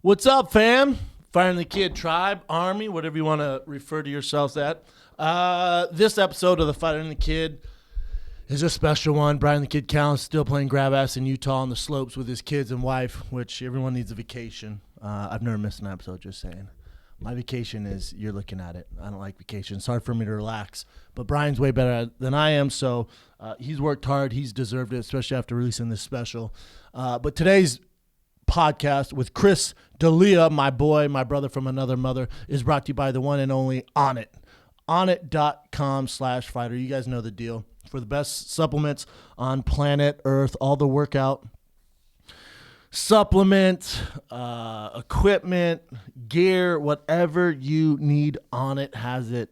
What's up, fam? Fire in the Kid Tribe, Army, whatever you want to refer to yourselves at. This episode of the Fire in the Kid is a special one. Brian the Kid Callen still playing grab ass in Utah on the slopes with his kids and wife, which everyone needs a vacation. I've never missed an episode, just saying. My vacation is, you're looking at it. I don't like vacation. It's hard for me to relax. But Brian's way better than I am, so he's worked hard. He's deserved it, especially after releasing this special. But today's podcast with Chris D'Elia, my boy, my brother from another mother, is brought to you by the one and only Onnit. Onnit.com/fighter. You guys know the deal. For the best supplements on planet Earth, all the workout supplement, equipment, gear, whatever you need, Onnit has it.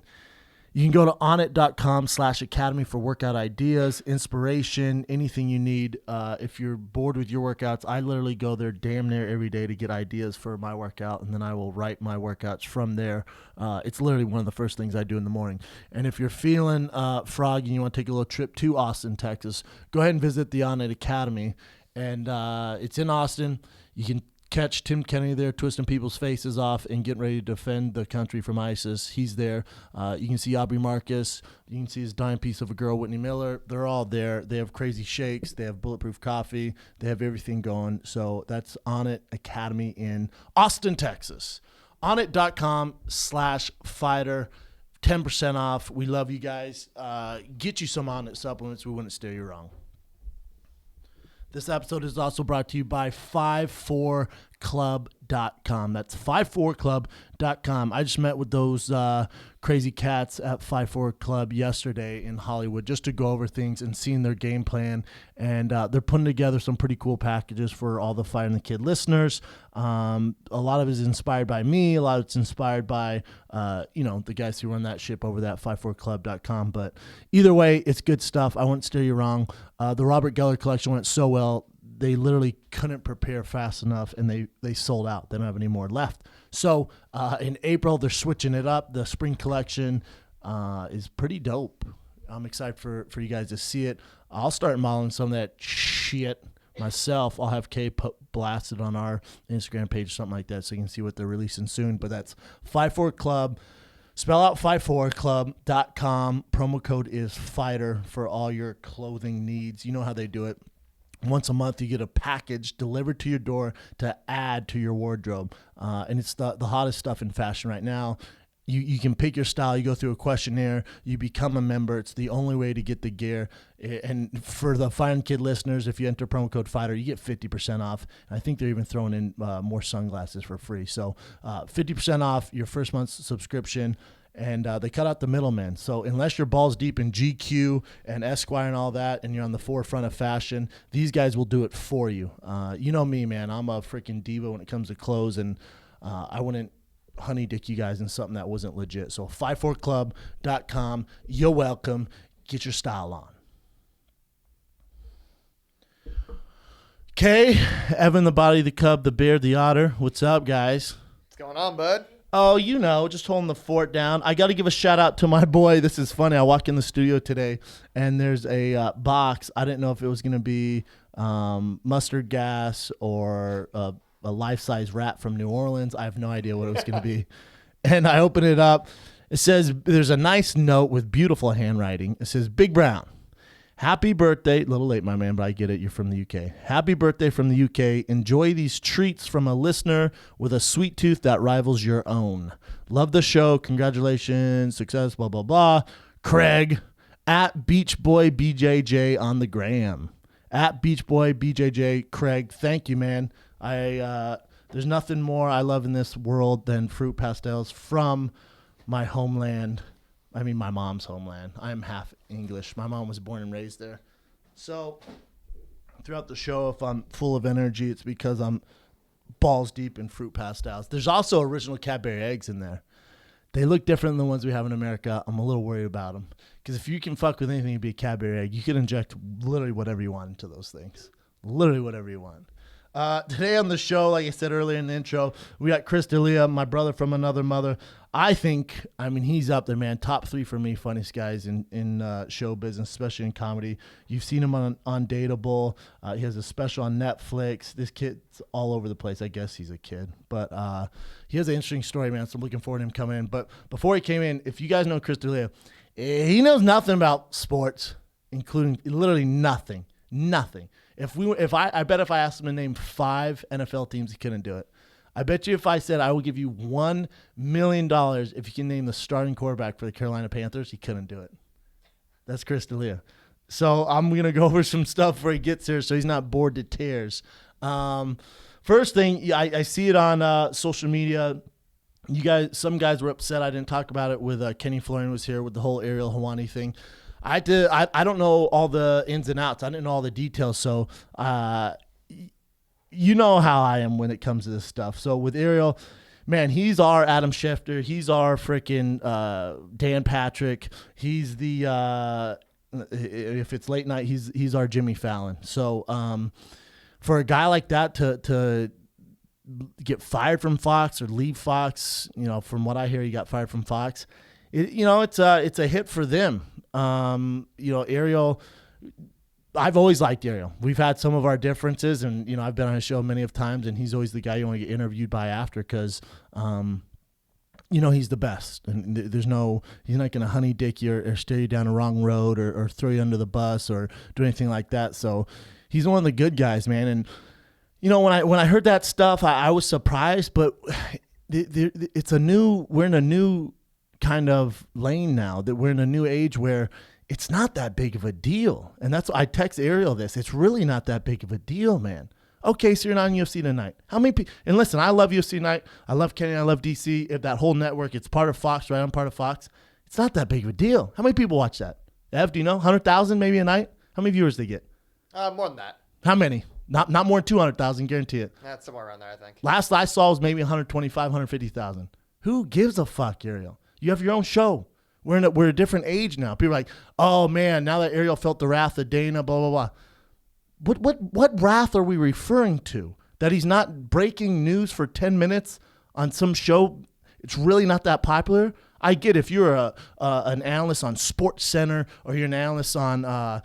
You can go to onnit.com/academy for workout ideas, inspiration, anything you need. If you're bored with your workouts, I literally go there damn near every day to get ideas for my workout, and then I will write my workouts from there. It's literally one of the first things I do in the morning. And if you're feeling froggy and you want to take a little trip to Austin, Texas, go ahead and visit the Onnit Academy. And it's in Austin. You can catch Tim Kennedy there twisting people's faces off and getting ready to defend the country from ISIS. He's there. You can see Aubrey Marcus. You can see his dime piece of a girl, Whitney Miller. They're all there. They have crazy shakes. They have bulletproof coffee. They have everything going. So that's Onnit Academy in Austin, Texas. Onnit.com/fighter. 10% off. We love you guys. Get you some Onnit supplements. We wouldn't steer you wrong. This episode is also brought to you by 54club.com. That's 54club.com. I just met with those crazy cats at 54 Club yesterday in Hollywood just to go over things and seeing their game plan. And they're putting together some pretty cool packages for all the Fire in the Kid listeners. A lot of it is inspired by me. A lot of it's inspired by, the guys who run that ship over that 54club.com. But either way, it's good stuff. I won't steer you wrong. The Robert Geller collection went so well. They literally couldn't prepare fast enough, and they sold out. They don't have any more left. So in April, they're switching it up. The spring collection is pretty dope. I'm excited for you guys to see it. I'll start modeling some of that shit myself. I'll have Kay blasted on our Instagram page, something like that, so you can see what they're releasing soon. But that's 54club. Spell out 54club.com. Promo code is FIGHTER for all your clothing needs. You know how they do it. Once a month, you get a package delivered to your door to add to your wardrobe. And it's the hottest stuff in fashion right now. You can pick your style. You go through a questionnaire. You become a member. It's the only way to get the gear. And for the Fire and Kid listeners, if you enter promo code FIGHTER, you get 50% off. I think they're even throwing in more sunglasses for free. So 50% off your first month's subscription. And they cut out the middleman. So unless you're balls deep in GQ and Esquire and all that, and you're on the forefront of fashion, these guys will do it for you. You know me, man. I'm a freaking diva when it comes to clothes, and I wouldn't honey dick you guys in something that wasn't legit. So 54club.com. You're welcome. Get your style on. Okay, Evan, the body, the cub, the bear, the otter. What's up, guys? What's going on, bud? Oh, just holding the fort down. I got to give a shout out to my boy. This is funny. I walk in the studio today, and there's a box. I didn't know if it was going to be mustard gas or a life-size rat from New Orleans. I have no idea what it was going to be. And I open it up. It says, there's a nice note with beautiful handwriting. It says, Big Brown, happy birthday. A little late, my man, but I get it. You're from the UK. Happy birthday from the UK. Enjoy these treats from a listener with a sweet tooth that rivals your own. Love the show. Congratulations. Success, blah, blah, blah. Craig, at Beach Boy BJJ on the gram. At Beach Boy BJJ. Craig, thank you, man. There's nothing more I love in this world than fruit pastels from my homeland. I mean, my mom's homeland. I am half English. My mom was born and raised there. So throughout the show, if I'm full of energy, it's because I'm balls deep in fruit pastels. There's also original Cadbury eggs in there. They look different than the ones we have in America. I'm a little worried about them. Because if you can fuck with anything, it'd be a Cadbury egg. You can inject literally whatever you want into those things. Literally whatever you want. Today on the show, like I said earlier in the intro, we got Chris D'Elia, my brother from another mother. I mean, he's up there, man. Top 3 for me, funniest guys in show business, especially in comedy. You've seen him on Dateable. He has a special on Netflix. This kid's all over the place. I guess he's a kid. But he has an interesting story, man, so I'm looking forward to him coming in. But before he came in, if you guys know Chris D'Elia, he knows nothing about sports, including literally nothing. Nothing. I bet if I asked him to name 5 NFL teams, he couldn't do it. I bet you if I said I will give you $1 million if you can name the starting quarterback for the Carolina Panthers, he couldn't do it. That's Chris D'Elia. So I'm going to go over some stuff before he gets here so he's not bored to tears. First thing, I see it on social media. Some guys were upset I didn't talk about it with Kenny Florian was here with the whole Ariel Helwani thing. I don't know all the ins and outs. I didn't know all the details. So, you know how I am when it comes to this stuff. So with Ariel, man, he's our Adam Schefter. He's our freaking Dan Patrick. He's the if it's late night, he's our Jimmy Fallon. So for a guy like that to get fired from Fox or leave Fox, from what I hear, he got fired from Fox. It's a hit for them. Ariel, I've always liked Ariel. We've had some of our differences, and I've been on his show many of times, and he's always the guy you want to get interviewed by after because, he's the best, and he's not going to honey dick you or steer you down the wrong road or throw you under the bus or do anything like that. So he's one of the good guys, man. And when I heard that stuff, I was surprised, but we're in a new kind of lane now, that we're in a new age where it's not that big of a deal. And that's why I text Ariel this. It's really not that big of a deal, man. Okay, so you're not on UFC Tonight. How many people? And listen, I love UFC Tonight. I love Kenny. I love DC. That whole network, it's part of Fox, right? I'm part of Fox. It's not that big of a deal. How many people watch that? Ev, do you know? 100,000 maybe a night? How many viewers they get? More than that. How many? Not more than 200,000, guarantee it. That's somewhere around there, I think. Last I saw was maybe 125, 150,000. Who gives a fuck, Ariel? You have your own show. We're a different age now. People are like, oh man, now that Ariel felt the wrath of Dana, blah blah blah. What wrath are we referring to? That he's not breaking news for 10 minutes on some show? It's really not that popular. I get if you're an analyst on Sports Center or you're an analyst on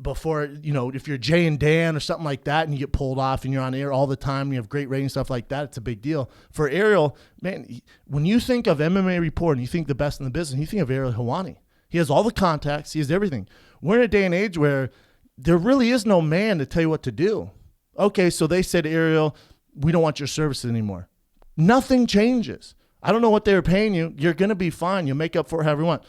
if you're Jay and Dan or something like that and you get pulled off and you're on air all the time and you have great ratings, stuff like that, it's a big deal. For Ariel, man, when you think of MMA Report and you think the best in the business, you think of Ariel Helwani. He has all the contacts. He has everything. We're in a day and age where there really is no man to tell you what to do. Okay, so they said, Ariel, we don't want your services anymore. Nothing changes. I don't know what they were paying you. You're going to be fine. You'll make up for it however you want.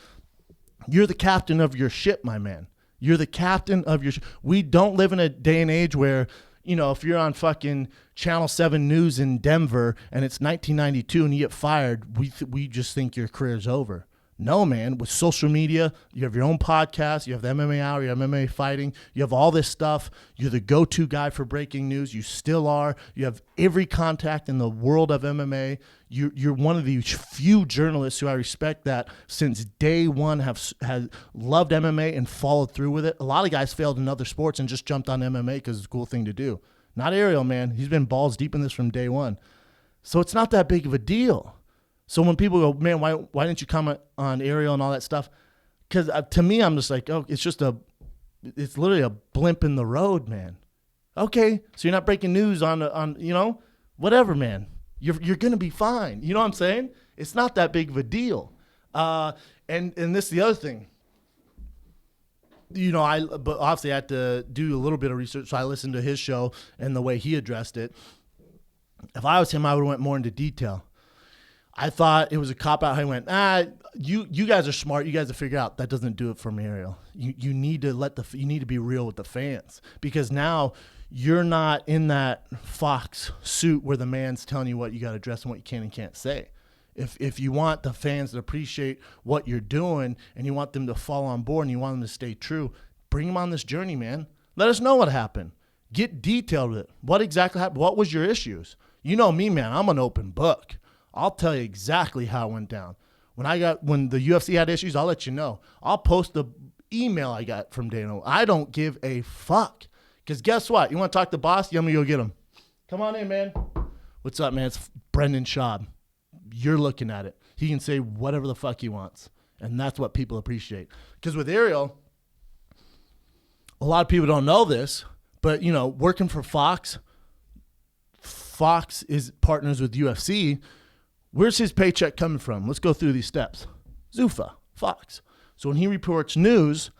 You're the captain of your ship, my man. You're the captain of your We don't live in a day and age where, if you're on fucking Channel 7 News in Denver and it's 1992 and you get fired, we just think your career's over. No, man. With social media, you have your own podcast, you have the MMA Hour, you have MMA Fighting, you have all this stuff. You're the go-to guy for breaking news. You still are. You have every contact in the world of MMA. You're one of the few journalists who I respect that since day one has loved MMA and followed through with it. A lot of guys failed in other sports and just jumped on MMA because it's a cool thing to do. Not Ariel, man. He's been balls deep in this from day one. So it's not that big of a deal. So when people go, man, why didn't you comment on Ariel and all that stuff? Because to me, I'm just like, oh, it's literally a blimp in the road, man. Okay, so you're not breaking news on whatever, man. You're gonna be fine. You know what I'm saying? It's not that big of a deal. And this is the other thing. But obviously I had to do a little bit of research, so I listened to his show and the way he addressed it. If I was him, I would have went more into detail. I thought it was a cop-out. I went, you guys are smart. You guys will figure out that doesn't do it for me, Ariel. You need to be real with the fans because now you're not in that Fox suit where the man's telling you what you got to address and what you can and can't say. If you want the fans to appreciate what you're doing and you want them to fall on board and you want them to stay true, bring them on this journey, man. Let us know what happened. Get detailed with it. What exactly happened? What was your issues? You know me, man. I'm an open book. I'll tell you exactly how it went down. When the UFC had issues, I'll let you know. I'll post the email I got from Dana. I don't give a fuck. Because guess what? You want to talk to the boss? You want me to go get him. Come on in, man. What's up, man? It's Brendan Schaub. You're looking at it. He can say whatever the fuck he wants. And that's what people appreciate. Because with Ariel, a lot of people don't know this, but, working for Fox is partners with UFC. Where's his paycheck coming from? Let's go through these steps. Zuffa, Fox. So when he reports news,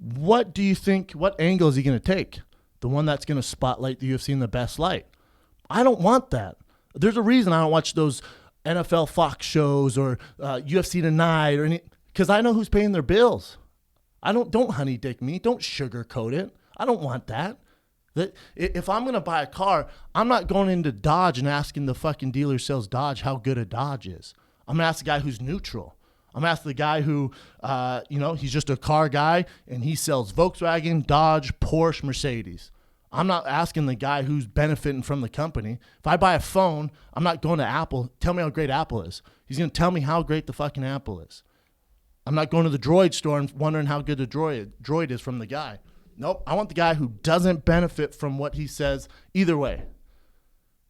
what do you think, what angle is he going to take? The one that's going to spotlight the UFC in the best light. I don't want that. There's a reason I don't watch those NFL Fox shows or UFC Tonight or any, because I know who's paying their bills. Don't honey dick me. Don't sugarcoat it. I don't want that. If I'm going to buy a car, I'm not going into Dodge and asking the fucking dealer who sells Dodge how good a Dodge is. I'm going to ask the guy who's neutral. I'm going to ask the guy who, he's just a car guy and he sells Volkswagen, Dodge, Porsche, Mercedes. I'm not asking the guy who's benefiting from the company. If I buy a phone, I'm not going to Apple. Tell me how great Apple is. He's going to tell me how great the fucking Apple is. I'm not going to the Droid store and wondering how good the Droid is from the guy. Nope. I want the guy who doesn't benefit from what he says either way.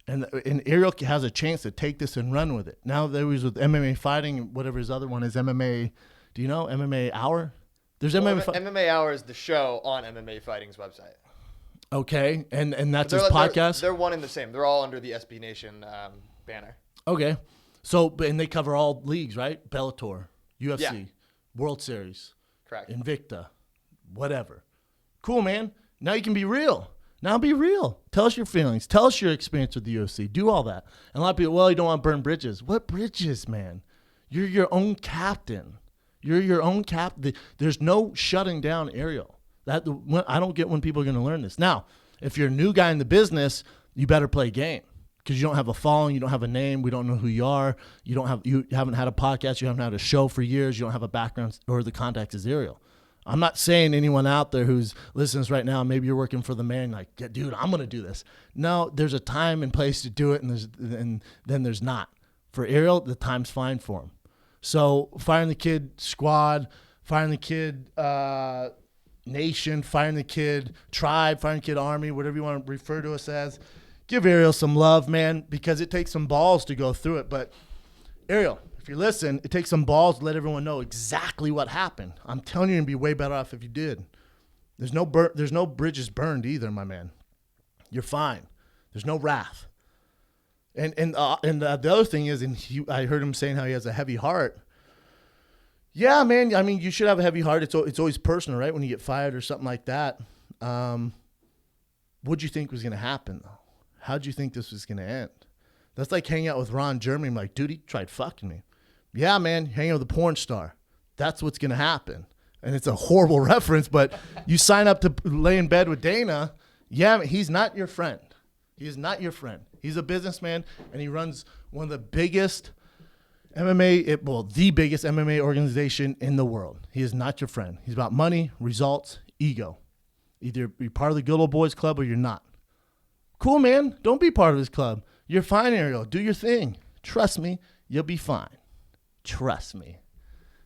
And Ariel has a chance to take this and run with it. Now there was with MMA fighting, whatever his other one is, MMA. Do you know MMA Hour? There's MMA Hour is the show on MMA Fighting's website. Okay, and that's his podcast? They're one and the same. They're all under the SB Nation banner. Okay. So, and they cover all leagues, right? Bellator, UFC, World Series. Correct. Invicta, whatever. Cool, man. Now you can be real. Now be real. Tell us your feelings. Tell us your experience with the UFC. Do all that. And a lot of people, well, you don't want to burn bridges. What bridges, man? You're your own captain. You're your own captain. There's no shutting down Ariel. I don't get when people are going to learn this. Now, if you're a new guy in the business, you better play game because you don't have a following, you don't have a name, we don't know who you are, you haven't had a podcast, you haven't had a show for years, you don't have a background or the context is Ariel. I'm not saying anyone out there who's listening to this right now, maybe you're working for the man, like, yeah, dude, I'm going to do this. No, there's a time and place to do it, and then there's not. For Ariel, the time's fine for him. So firing the kid squad, firing the kid nation, firing the kid tribe, firing the kid army, whatever you want to refer to us as. Give Ariel some love, man, because it takes some balls to go through it. But Ariel, if you listen, it takes some balls to let everyone know exactly what happened. I'm telling you, you're going to be way better off if you did. There's no bridges burned either, my man. You're fine. There's no wrath. And the other thing is, I heard him saying how he has a heavy heart. Yeah, man. I mean, you should have a heavy heart. It's always personal, right? When you get fired or something like that. What'd you think was going to happen, though? How'd you think this was going to end? That's like hanging out with Ron Jeremy. I'm like, dude, he tried fucking me. Yeah, man, hanging out with a porn star. That's what's going to happen. And it's a horrible reference, but you sign up to lay in bed with Dana. Yeah, he's not your friend. He is not your friend. He's a businessman, and he runs one of the biggest the biggest MMA organization in the world. He is not your friend. He's about money, results, ego. Either you're part of the good old boys club or you're not. Cool, man. Don't be part of his club. You're fine, Ariel. Do your thing. Trust me, you'll be fine. Trust me.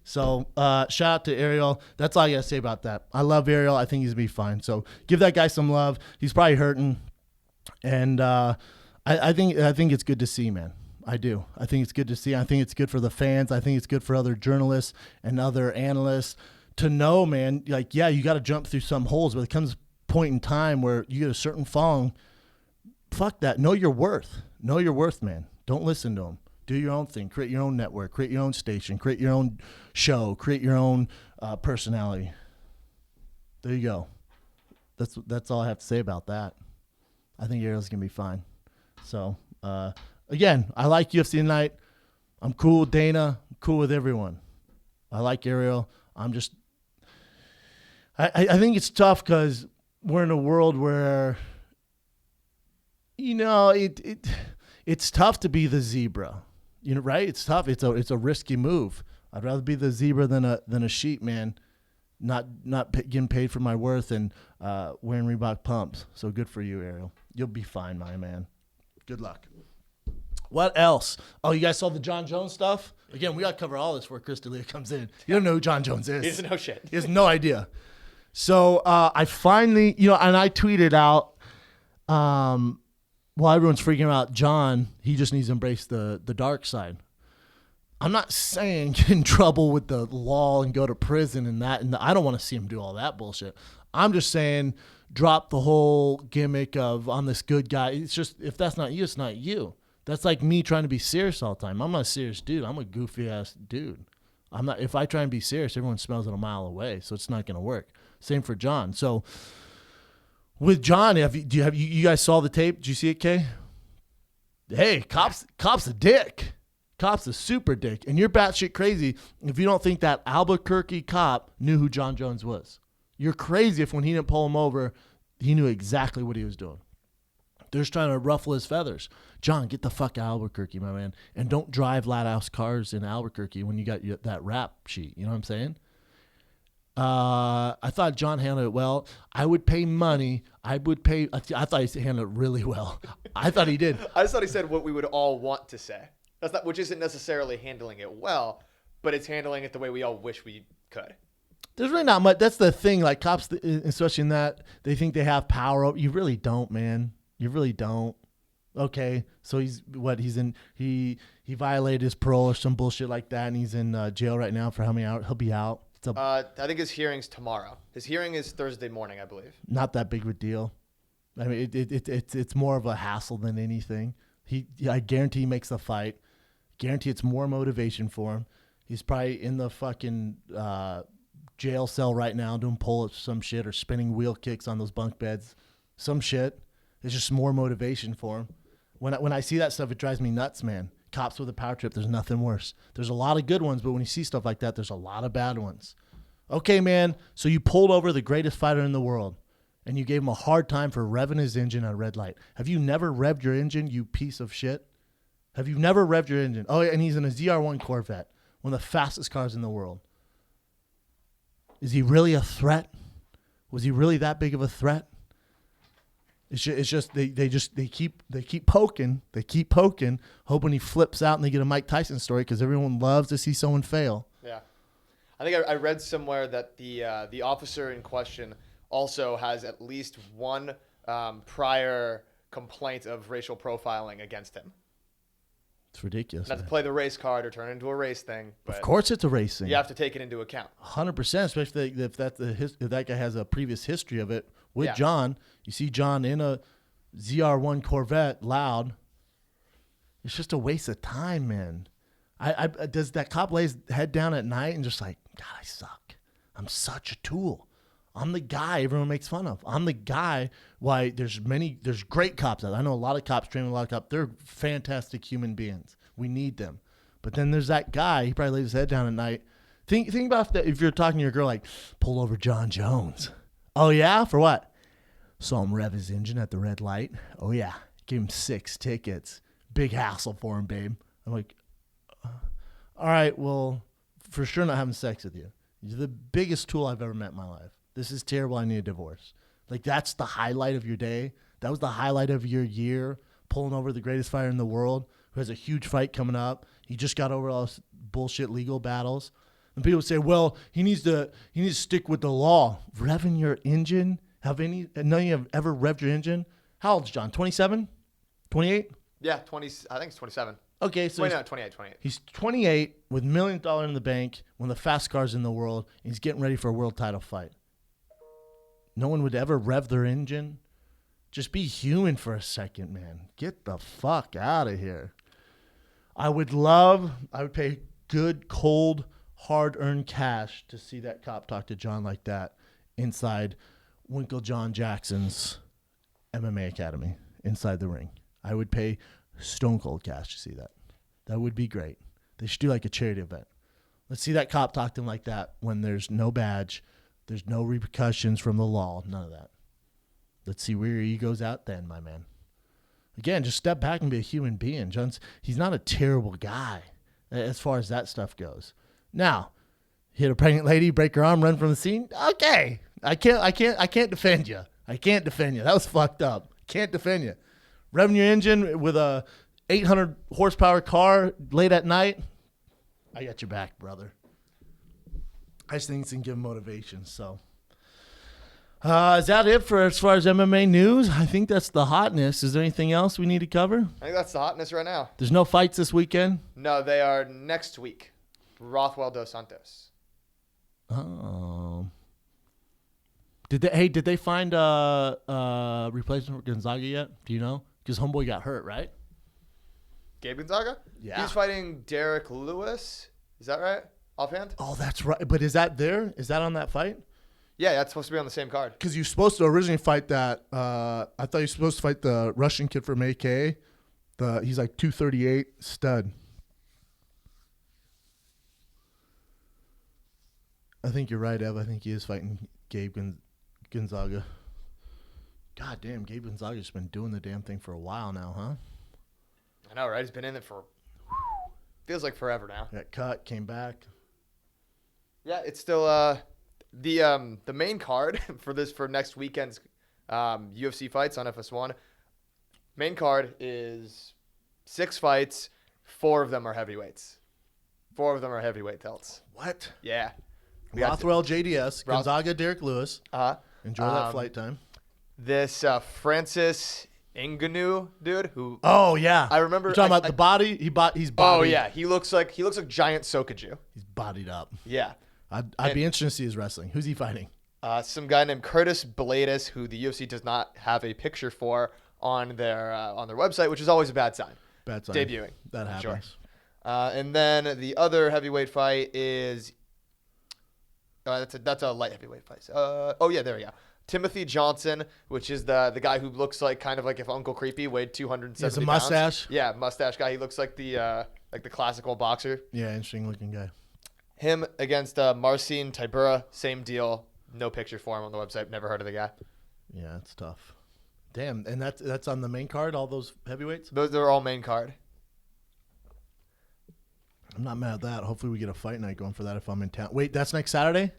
So shout out to Ariel. That's all I got to say about that. I love Ariel. I think he's going to be fine. So give that guy some love. He's probably hurting. And I think it's good to see, man. I do. I think it's good to see. I think it's good for the fans. I think it's good for other journalists and other analysts to know, man, like, yeah, you got to jump through some holes, but it comes a point in time where you get a certain following. Fuck that. Know your worth. Know your worth, man. Don't listen to them. Do your own thing. Create your own network. Create your own station. Create your own show. Create your own personality. There you go. That's all I have to say about that. I think Ariel's going to be fine. So, again, I like UFC Tonight. I'm cool with Dana. I'm cool with everyone. I like Ariel. I think it's tough because we're in a world where, it's tough to be the zebra. Right? It's tough. It's a risky move. I'd rather be the zebra than a sheep, man. Not getting paid for my worth and wearing Reebok pumps. So good for you, Ariel. You'll be fine, my man. Good luck. What else? Oh, you guys saw the Jon Jones stuff? Again, we got to cover all this before Chris D'Elia comes in. You don't know who Jon Jones is. He doesn't know shit. He has no idea. So I finally, and I tweeted out, while everyone's freaking out Jon, he just needs to embrace the dark side. I'm not saying get in trouble with the law and go to prison and that. And I don't want to see him do all that bullshit. I'm just saying drop the whole gimmick of I'm this good guy. It's just, if that's not you, it's not you. That's like me trying to be serious all the time. I'm not a serious dude. I'm a goofy ass dude. I'm not. If I try and be serious, everyone smells it a mile away. So it's not going to work. Same for Jon. So with Jon, you guys saw the tape? Did you see it, Kay? Hey, cop's a dick. Cop's a super dick. And you're batshit crazy if you don't think that Albuquerque cop knew who Jon Jones was. You're crazy if when he didn't pull him over, he knew exactly what he was doing. They're just trying to ruffle his feathers. Jon, get the fuck out of Albuquerque, my man. And don't drive loud house cars in Albuquerque when you got that rap sheet. You know what I'm saying? I thought Jon handled it well. I would pay money. I thought he handled it really well. I thought he did. I just thought he said what we would all want to say. That's not, which isn't necessarily handling it well, but it's handling it the way we all wish we could. There's really not much. That's the thing. Like cops, especially in that, they think they have power. You really don't, man. You really don't. Okay, so he violated his parole or some bullshit like that, and he's in jail right now for how many hours? He'll be out. I think his hearing's tomorrow. His hearing is Thursday morning, I believe. Not that big of a deal. I mean, it's more of a hassle than anything. I guarantee he makes the fight. Guarantee it's more motivation for him. He's probably in the fucking jail cell right now doing pull-ups or some shit or spinning wheel kicks on those bunk beds. Some shit. It's just more motivation for him. When I see that stuff, it drives me nuts, man. Cops with a power trip, there's nothing worse. There's a lot of good ones, but when you see stuff like that, there's a lot of bad ones. Okay, man, so you pulled over the greatest fighter in the world, and you gave him a hard time for revving his engine at a red light. Have you never revved your engine, you piece of shit? Have you never revved your engine? Oh, and he's in a ZR1 Corvette, one of the fastest cars in the world. Is he really a threat? Was he really that big of a threat? It's just they keep poking, hoping he flips out and they get a Mike Tyson story because everyone loves to see someone fail. Yeah, I think I read somewhere that the officer in question also has at least one prior complaint of racial profiling against him. It's ridiculous. Not to play the race card or turn it into a race thing. But of course it's a race thing. You have to take it into account. 100%, especially if that guy has a previous history of it with Jon. You see Jon in a ZR1 Corvette loud. It's just a waste of time, man. Does that cop lay his head down at night and just like, God, I suck. I'm such a tool. I'm the guy everyone makes fun of. I'm the guy why there's great cops out there. I know a lot of cops, train a lot of cops. They're fantastic human beings. We need them. But then there's that guy, he probably lays his head down at night. Think about that if you're talking to your girl like, pull over Jon Jones. Oh yeah? For what? Saw him rev his engine at the red light. Oh yeah. Gave him 6 tickets. Big hassle for him, babe. I'm like, all right, well, for sure not having sex with you. You're the biggest tool I've ever met in my life. This is terrible. I need a divorce. Like, that's the highlight of your day. That was the highlight of your year, pulling over the greatest fighter in the world who has a huge fight coming up. He just got over all this bullshit legal battles. And people say, well, he needs to stick with the law. Revving your engine? None of you have ever revved your engine? How old is Jon? 27? 28? Yeah, 20. I think it's 27. Okay, so 28. He's 28 with $1 million in the bank, one of the fast cars in the world, and he's getting ready for a world title fight. No one would ever rev their engine. Just be human for a second, man. Get the fuck out of here. I would pay good, cold, hard-earned cash to see that cop talk to Jon like that inside Winkle John Jackson's MMA Academy, inside the ring. I would pay stone cold cash to see that. That would be great. They should do like a charity event. Let's see that cop talk to him like that when there's no badge, there's no repercussions from the law, none of that. Let's see where your ego's at then, my man. Again, just step back and be a human being. He's not a terrible guy as far as that stuff goes. Now, hit a pregnant lady, break her arm, run from the scene. Okay, I can't defend you. I can't defend you. That was fucked up. Can't defend you. Revving your engine with a 800 horsepower car late at night. I got your back, brother. I just think it's going to give him motivation. So, Is that it for as far as MMA news? I think that's the hotness. Is there anything else we need to cover? I think that's the hotness right now. There's no fights this weekend? No, they are next week. Rothwell dos Santos. Oh. Did they find a replacement for Gonzaga yet? Do you know? Because homeboy got hurt, right? Gabe Gonzaga? Yeah. He's fighting Derek Lewis. Is that right? Offhand? Oh, that's right. But is that there? Is that on that fight? Yeah, that's supposed to be on the same card. Because you're supposed to originally fight that. I thought you were supposed to fight the Russian kid from AK. He's like 238 stud. I think you're right, Ev. I think he is fighting Gabe Gonzaga. God damn, Gabe Gonzaga's been doing the damn thing for a while now, huh? I know, right? He's been in it for feels like forever now. Got cut, came back. Yeah, it's still the main card for next weekend's UFC fights on FS1. Main card is 6 fights. 4 of them are heavyweights. 4 of them are heavyweight belts. What? Yeah. Rothwell, JDS, Gonzaga, Derek Lewis. Enjoy that flight time. This Francis Ngannou dude who. Oh yeah, I remember. You're talking about the body. He's bodied. Oh yeah, he looks like giant Sokaju. He's bodied up. Yeah. I'd be interested to see his wrestling. Who's he fighting? Some guy named Curtis Bladis, who the UFC does not have a picture for on their website, which is always a bad sign. Bad sign. Debuting. That happens. Sure. And then the other heavyweight fight is. That's a light heavyweight fight. There we go. Timothy Johnson, which is the guy who looks like kind of like if Uncle Creepy weighed 270 pounds. He has a mustache. Yeah, mustache guy. He looks like the classical boxer. Yeah, interesting looking guy. Him against Marcin Tybura, same deal. No picture for him on the website. Never heard of the guy. Yeah, it's tough. Damn, and that's on the main card. All those heavyweights. Those are all main card. I'm not mad at that. Hopefully we get a fight night going for that if I'm in town. Wait, that's next Saturday?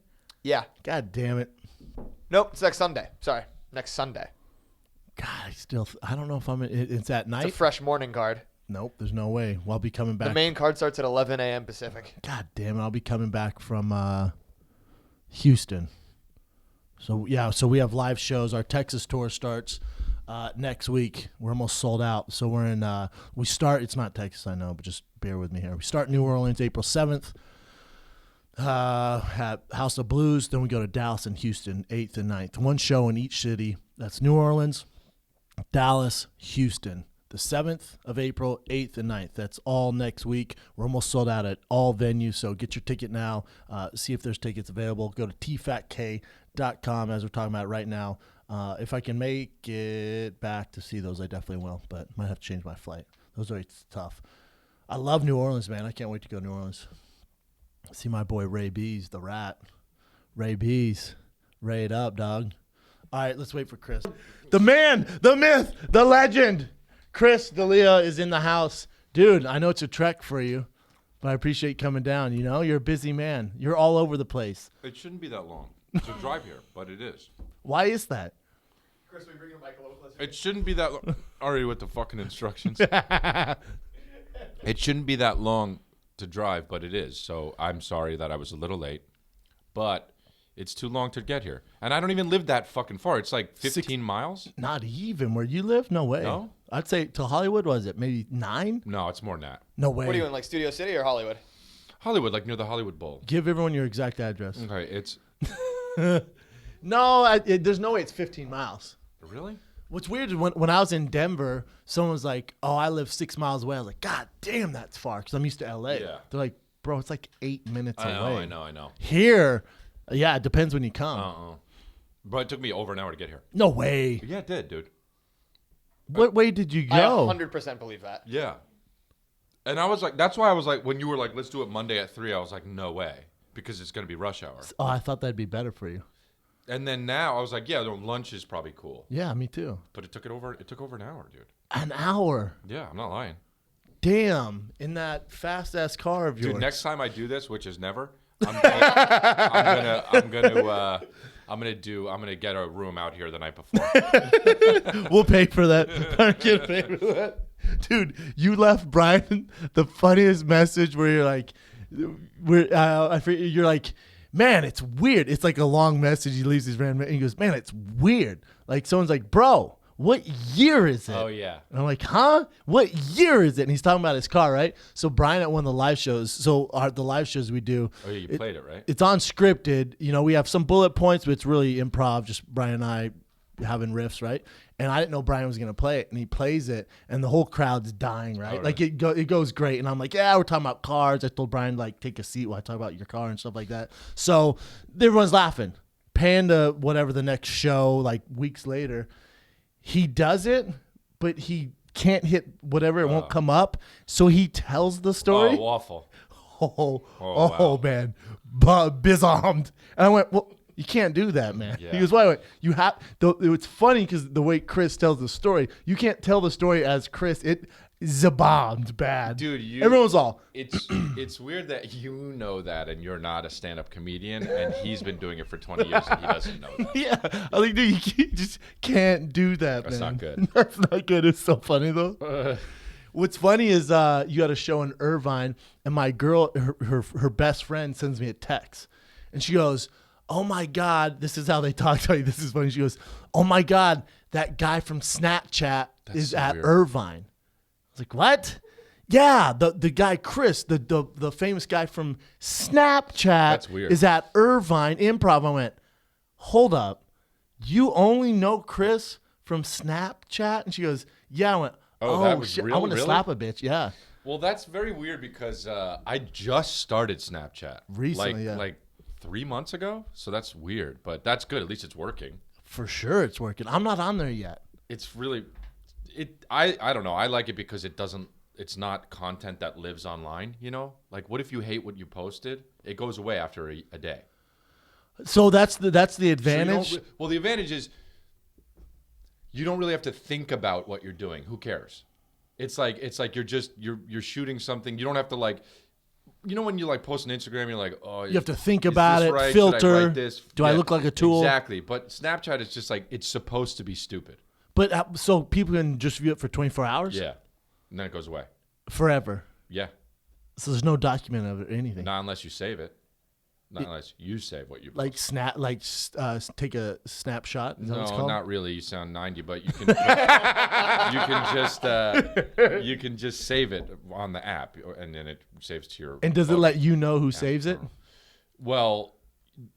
Yeah. God damn it. Nope, it's next Sunday. Sorry, next Sunday. God, I don't know if it's at night. It's a fresh morning card. Nope, there's no way. Well, I'll be coming back. The main card starts at 11 a.m. Pacific. God damn it, I'll be coming back from Houston. So we have live shows. Our Texas tour starts next week. We're almost sold out. So we're in, it's not Texas, I know, but just bear with me here. We start New Orleans April 7th. At House of Blues, then we go to Dallas and Houston 8th and 9th. One show in each city. That's New Orleans, Dallas, Houston. The 7th of April, 8th and 9th. That's all next week. We're almost sold out at all venues, so get your ticket now. See if there's tickets available. Go to tfatk.com as we're talking about right now. If I can make it back to see those, I definitely will, but might have to change my flight. Those are tough. I love New Orleans, man. I can't wait to go to New Orleans. See my boy Ray Bees, the rat. Ray Bees. Ray it up, dog. All right, let's wait for Chris. The man, the myth, the legend. Chris D'Elia is in the house. Dude, I know it's a trek for you, but I appreciate you coming down. You know, you're a busy man. You're all over the place. It shouldn't be that long to drive here, but it is. Why is that? Chris, we bring your mic a little closer. It shouldn't be that long. Already with the fucking instructions. It shouldn't be that long to drive, but it is. So I'm sorry that I was a little late, but it's too long to get here. And I don't even live that fucking far. It's like 15 miles. Not even where you live? No way. No? I'd say to Hollywood, was it maybe 9? No, it's more than that. No way. What are you in, like Studio City or Hollywood? Hollywood, like near the Hollywood Bowl. Give everyone your exact address. Okay, it's... No, there's no way it's 15 miles. Really? What's weird is when I was in Denver, someone was like, oh, I live 6 miles away. I was like, God damn, that's far, because I'm used to L.A. Yeah. They're like, bro, it's like 8 minutes away. I know. Here, yeah, it depends when you come. But it took me over an hour to get here. No way. Yeah, it did, dude. What way did you go? I 100% believe that. Yeah. And I was like, that's why I was like, when you were like, let's do it Monday at 3, I was like, no way, because it's going to be rush hour. Oh, I thought that'd be better for you. And then now I was like, yeah, lunch is probably cool. Yeah, me too. But it took over an hour, dude. An hour? Yeah, I'm not lying. Damn, in that fast ass car of yours. Dude, next time I do this, which is never, I'm gonna get a room out here the night before. We'll pay for that. I can't pay for that. Dude, you left Brian the funniest message where you're like, you're like, man, it's weird. It's like a long message. He leaves these random, and he goes, man, it's weird. Like someone's like, bro, what year is it? Oh, yeah. And I'm like, huh? What year is it? And he's talking about his car, right? So Brian at one of the live shows, the live shows we do. Oh, yeah, you played it, right? It's unscripted. You know, we have some bullet points, but it's really improv, just Brian and I having riffs, right? And I didn't know Brian was going to play it, and he plays it, and the whole crowd's dying, right? Oh, like it goes great, and I'm like, yeah, we're talking about cars. I told Brian, like, take a seat while I talk about your car and stuff like that. So everyone's laughing. Pan to whatever the next show, like weeks later, he does it, but he can't hit whatever. It won't come up. So he tells the story. Oh, awful. Wow. Man, bizarmed. And I went, well, you can't do that, man. Yeah. He goes, wait, you have. It's funny because the way Chris tells the story, you can't tell the story as Chris. It zabombed bad, dude. Everyone was all. It's weird that you know that and you're not a stand-up comedian, and he's been doing it for 20 years and he doesn't know that. Yeah, I was like, dude, you just can't do that, That's man. not good. That's not good. It's so funny though. What's funny is you got a show in Irvine, and my girl, her best friend sends me a text, and she goes, oh my God, this is how they talk to you. This is funny. She goes, oh my God, that guy from Snapchat is so at weird. Irvine. I was like, what? Yeah, the guy Chris, the famous guy from Snapchat That's weird. is at Irvine Improv. I went, hold up. You only know Chris from Snapchat? And she goes, yeah. I went, that was shit. real? I want to Really? slap a bitch. Yeah. Well, that's very weird because I just started Snapchat. Recently, yeah. Like 3 months ago. So that's weird, but that's good. At least it's working. For sure it's working. I'm not on there yet. It's really, I don't know. I like it because it's not content that lives online, you know? Like, what if you hate what you posted? It goes away after a day. So that's the So advantage. well, the advantage is you don't really have to think about what you're doing. Who cares? It's like you're shooting something. You don't have to like, you know, when you like post on Instagram, you're like, oh, You have to think is about this it, right? filter. Should I write this? Do I look like a tool? Exactly. But Snapchat is just like, it's supposed to be stupid. But so people can just view it for 24 hours? Yeah. And then it goes away. Forever. Yeah. So there's no document of it or anything. Not unless you save it. Not unless you save what you post. Like take a snapshot. Is that what it's No, called? not really. You sound 90, but you can you can just save it on the app, and then it saves to your. And does it let you know who saves it? Well,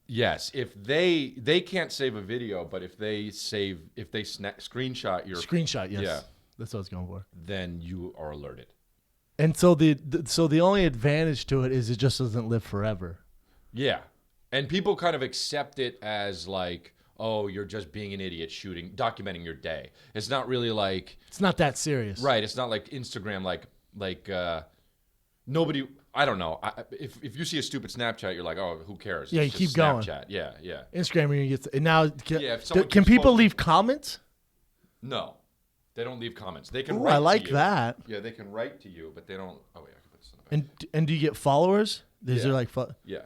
yes. If they can't save a video, but if they screenshot your Screenshot, yes. Yeah. That's what I was going for. then you are alerted. And so the only advantage to it is it just doesn't live forever. Yeah, and people kind of accept it as like, oh, you're just being an idiot documenting your day. It's not really like It's not that serious. right. It's not like Instagram, like nobody. I don't know. If you see a stupid Snapchat, you're like, oh, who cares? Yeah, It's you keep just going. Snapchat. Yeah, yeah. Instagram, you get and now Yeah, if someone can keeps people posting- leave comments? No, they don't leave comments. They can. Ooh, write I like to you. that. Yeah, they can write to you, but they don't. Oh wait, I can put this in the back. And do you get followers? Is Yeah. there like Yeah.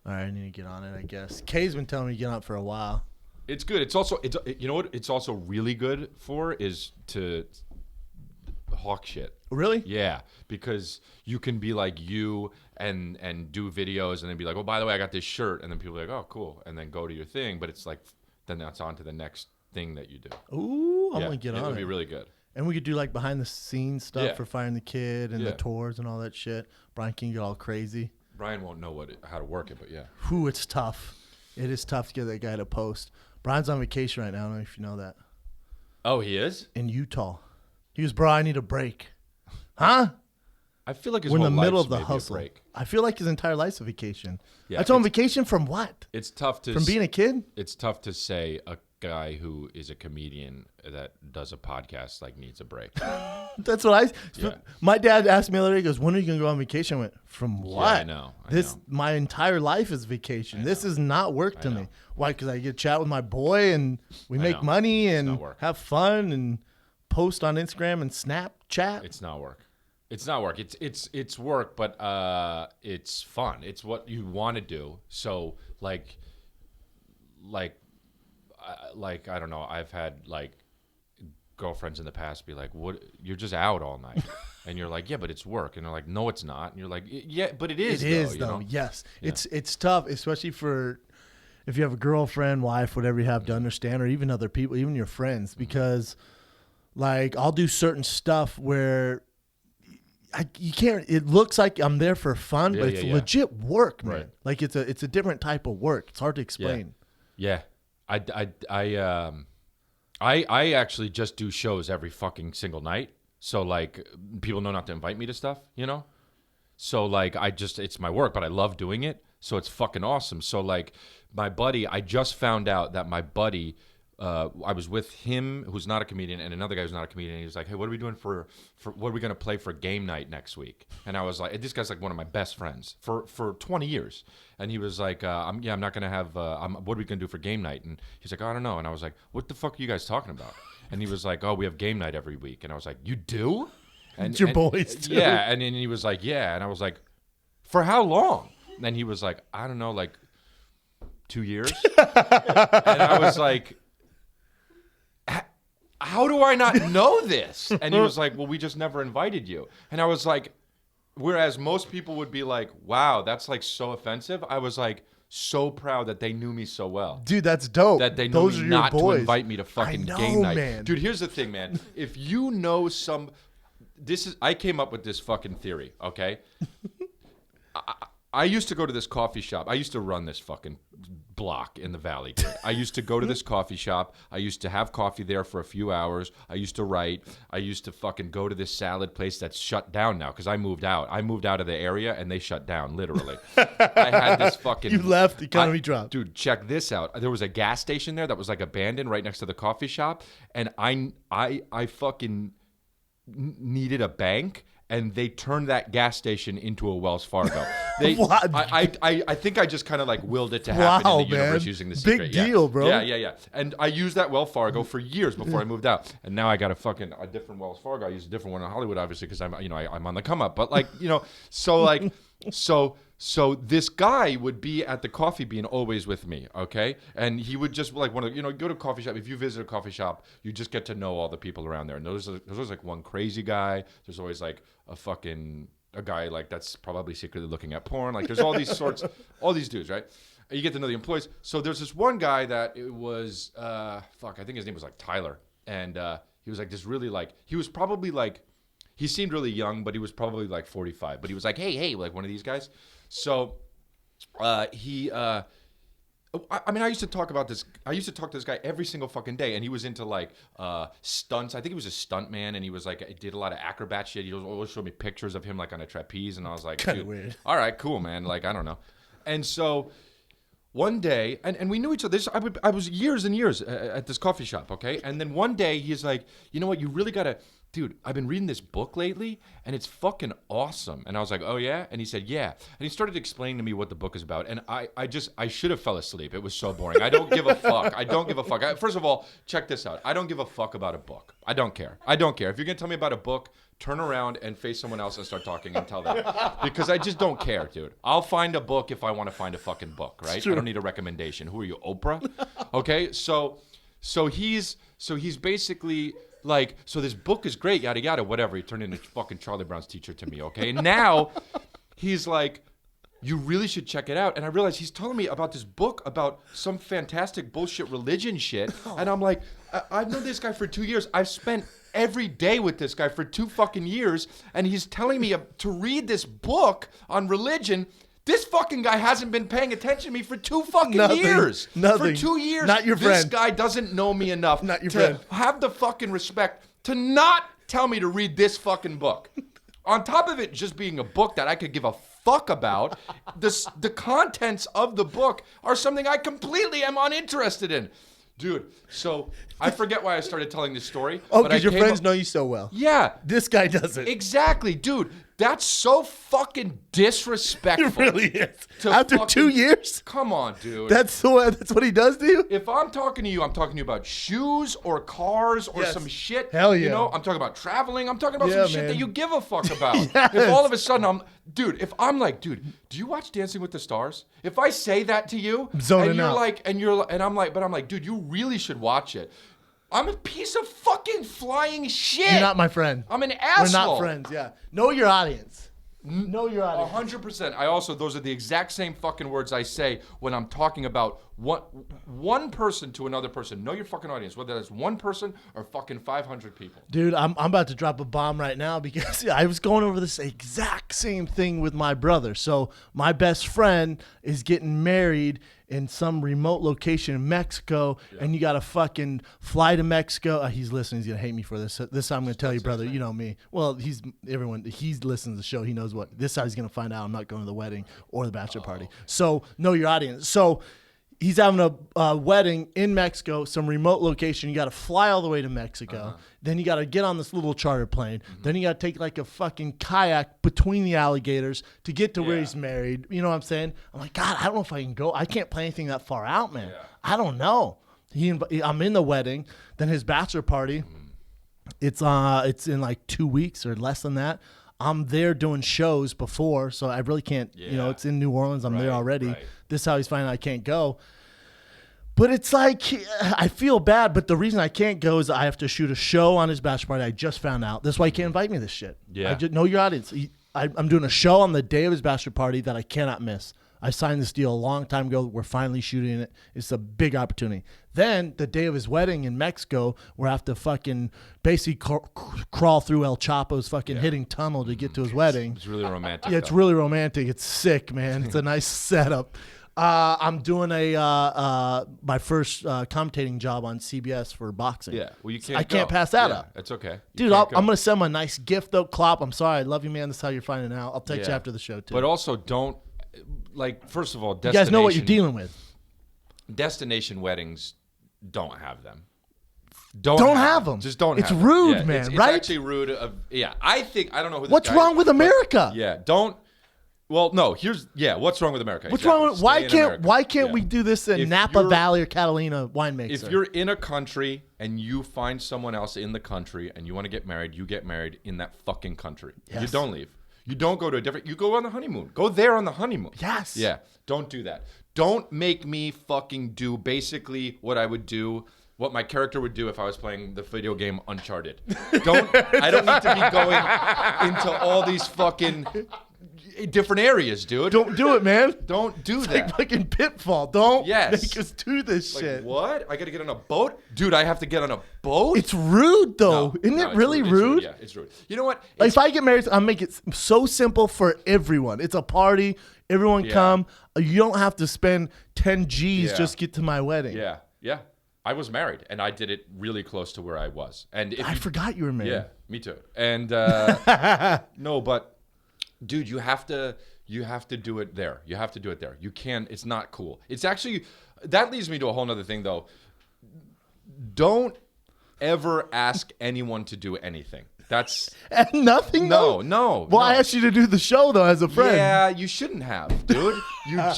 all right, I need to get on it, I guess. Kay's been telling me to get on it for a while. It's good. It's also you know what it's also really good for is to hawk shit. Really? Yeah, because you can be like you and do videos and then be like, oh, by the way, I got this shirt, and then people are like, oh, cool, and then go to your thing. But it's like then that's on to the next thing that you do. Ooh, I'm Yeah, gonna get on It'll it. be really good. And we could do like behind the scenes stuff Yeah. for Firing the Kid and the Yeah. tours and all that shit. Brian can get all crazy. Brian won't know how to work it, but yeah. Whew, it's tough. It is tough to get that guy to post. Brian's on vacation right now. I don't know if you know that. Oh, he is? In Utah. He goes, bro, I need a break. Huh? I feel like his We're in whole the middle life's of the maybe a hustle. break. I feel like his entire life's a vacation. Yeah, I told him vacation from what? It's tough to From being a kid? It's tough to say a guy who is a comedian that does a podcast like needs a break. That's what Yeah. My dad asked me the other day, he goes, when are you going to go on vacation? I went, from what? I know. My entire life is vacation. This is not work to know. me. Why? Because I get to chat with my boy and we I make know. money It's and not work. have fun and post on Instagram and Snapchat. It's not work. It's not work. It's work, but it's fun. It's what you want to do. So like I don't know. I've had like girlfriends in the past be like, "What? You're just out all night," and you're like, "Yeah, but it's work," and they're like, "No, it's not," and you're like, "Yeah, but it is." It is you though. know? Yes, Yeah. it's tough, especially for if you have a girlfriend, wife, whatever you have to understand, or even other people, even your friends, because like I'll do certain stuff where you can't. It looks like I'm there for fun, but it's legit work, man. Right. Like it's a different type of work. It's hard to explain. Yeah, I actually just do shows every fucking single night. So like people know not to invite me to stuff, you know? So like it's my work, but I love doing it. So it's fucking awesome. So like my buddy, I just found out that my buddy, I was with him, who's not a comedian, and another guy who's not a comedian. And he was like, "Hey, what are we doing for what are we going to play for game night next week?" And I was like, this guy's like one of my best friends for 20 years. And he was like, I'm not going to have, what are we going to do for game night? And he's like, I don't know. And I was like, what the fuck are you guys talking about? And he was like, oh, we have game night every week. And I was like, you do? And It's your boys too. Yeah. And then he was like, yeah. And I was like, for how long? And he was like, I don't know, like 2 years. And I was like, how do I not know this? And he was like, well, we just never invited you. And I was like, whereas most people would be like, wow, that's like so offensive. I was like so proud that they knew me so well. Dude, that's dope. That they knew Those me are not your to boys. invite me to fucking I know, game night. man. Dude, here's the thing, man. If you know I came up with this fucking theory, okay? I used to go to this coffee shop. I used to run this fucking block in the valley. Dude. I used to go to this coffee shop. I used to have coffee there for a few hours. I used to write. I used to fucking go to this salad place that's shut down now because I moved out. I moved out of the area and they shut down, literally. I had this fucking... You left, economy dropped. Dude, check this out. There was a gas station there that was like abandoned right next to the coffee shop. And I fucking needed a bank. And they turned that gas station into a Wells Fargo. What? I think I just kind of like willed it to happen in the universe man. using the Big secret. deal, bro. Yeah. And I used that Wells Fargo for years before I moved out. And now I got a different Wells Fargo. I use a different one in Hollywood, obviously, because I'm on the come up. But like, so this guy would be at the Coffee Bean always with me, okay? And he would just like go to a coffee shop. If you visit a coffee shop, you just get to know all the people around there. And there's always like one crazy guy. There's always like a guy like that's probably secretly looking at porn. Like there's all these dudes, right? And you get to know the employees. So there's this one guy that it was, I think his name was like Tyler. And he was like this really like, he was probably like, he seemed really young, but he was probably like 45. But he was like, hey, like one of these guys. So I used to talk about this. I used to talk to this guy every single fucking day, and he was into like stunts. I think he was a stunt man, and he was like, he did a lot of acrobat shit. He always showed me pictures of him like on a trapeze, and I was like, Kind of dude, weird. all right, cool, man. Like, I don't know. And so one day, and we knew each other. I was years and years at this coffee shop, okay? And then one day he's like, you know what? You really got to... Dude, I've been reading this book lately, and it's fucking awesome. And I was like, oh, yeah? And he said, yeah. And he started explaining to me what the book is about. And I should have fell asleep. It was so boring. I don't give a fuck. I don't give a fuck. First of all, check this out. I don't give a fuck about a book. I don't care. If you're going to tell me about a book, turn around and face someone else and start talking and tell them. Because I just don't care, dude. I'll find a book if I want to find a fucking book, right? I don't need a recommendation. Who are you, Oprah? Okay, so he's basically... like, so this book is great, yada, yada, whatever. He turned into fucking Charlie Brown's teacher to me, okay? And now he's like, you really should check it out. And I realized he's telling me about this book about some fantastic bullshit religion shit. And I'm like, I've known this guy for 2 years. I've spent every day with this guy for 2 fucking years. And he's telling me to read this book on religion. This fucking guy hasn't been paying attention to me for 2 fucking years. Nothing. For 2 years. Not your friend. This guy doesn't know me enough Not your to friend. have the fucking respect to not tell me to read this fucking book. On top of it just being a book that I could give a fuck about, the contents of the book are something I completely am uninterested in. Dude, so I forget why I started telling this story. Oh, but because your friends know you so well. Yeah. This guy doesn't. Exactly, dude. That's so fucking disrespectful. It really is. To After fucking- 2 years? Come on, dude. That's what he does to you? If I'm talking to you, I'm talking to you about shoes or cars or Yes. some shit. Hell You yeah. know, I'm talking about traveling. I'm talking about Yeah, some shit man. that you give a fuck about. Yes. If all of a sudden if I'm like, dude, do you watch Dancing with the Stars? If I say that to you, Zoning and you're out. like, and I'm like, dude, you really should watch it. I'm a piece of fucking flying shit. You're not my friend. I'm an asshole. We're not friends, yeah. Know your audience. Know your audience. 100%. I also, those are the exact same fucking words I say when I'm talking about one person to another person. Know your fucking audience, whether that's one person or fucking 500 people. Dude, I'm about to drop a bomb right now because I was going over this exact same thing with my brother. So my best friend is getting married in some remote location in Mexico, and you got to fucking fly to Mexico. He's listening. He's going to hate me for this. This I'm going to tell you, brother. You know me. Well, he listens to the show. He knows what. This is how he's going to find out I'm not going to the wedding or the bachelor party. So know your audience. So he's having a wedding in Mexico, some remote location. You got to fly all the way to Mexico. Then you got to get on this little charter plane. Then you got to take like a fucking kayak between the alligators to get to where he's married. You know what I'm saying? I'm like, God, I don't know if I can go. I can't plan anything that far out, man. Yeah. I don't know. I'm in the wedding. Then his bachelor party. It's in like 2 weeks or less than that. I'm there doing shows before, so I really can't. You know, it's in New Orleans. I'm there already. Right. This is how he's finding I can't go. But it's like, I feel bad, but the reason I can't go is I have to shoot a show on his bachelor party. I just found out. That's why he can't invite me to this shit. Yeah. I just know your audience. I'm doing a show on the day of his bachelor party that I cannot miss. I signed this deal a long time ago. We're finally shooting it. It's a big opportunity. Then the day of his wedding in Mexico, where I have to fucking basically crawl through El Chapo's fucking hitting tunnel to get to his wedding. It's really romantic. Yeah, it's really romantic. It's sick, man. It's a nice setup. I'm doing my first commentating job on CBS for boxing. Yeah, well, you can't. I can't pass that up. It's okay, dude. I'm gonna send him a nice gift though. Klopp, I'm sorry, I love you, man. This is how you're finding out. I'll text you after the show too. But also, don't first of all, you guys know what you're dealing with. Destination weddings don't have them. Don't have them. Just don't. It's have rude, them. man. It's right? It's actually rude. I don't know who. What's wrong with America? Don't. Well, no. What's wrong with America? What's wrong with why can't we do this in Napa Valley or Catalina winemaker? If you're in a country and you find someone else in the country and you want to get married, you get married in that fucking country. Yes. You don't leave. You don't go to a different. You go on the honeymoon. Go there on the honeymoon. Yes. Yeah. Don't do that. Don't make me fucking do basically what I would do. What my character would do if I was playing the video game Uncharted. I don't need to be going into all these fucking different areas, dude. Don't do it, man. Don't do it's that. Like fucking Pitfall. Don't make us do this like, shit. What? I got to get on a boat? Dude, I have to get on a boat? It's rude, though. No, Isn't it really rude? Yeah, it's rude. You know what? Like, if I get married, I'll make it so simple for everyone. It's a party. Everyone come. You don't have to spend 10 G's just get to my wedding. Yeah, yeah. I was married, and I did it really close to where I was. And I forgot you were married. Yeah, me too. And no, but dude, you have to do it there. You have to do it there. You can't. It's not cool. It's actually that leads me to a whole nother thing, though. Don't ever ask anyone to do anything. That's nothing. No. Well, I asked you to do the show though, as a friend. Yeah, you shouldn't have, dude. No,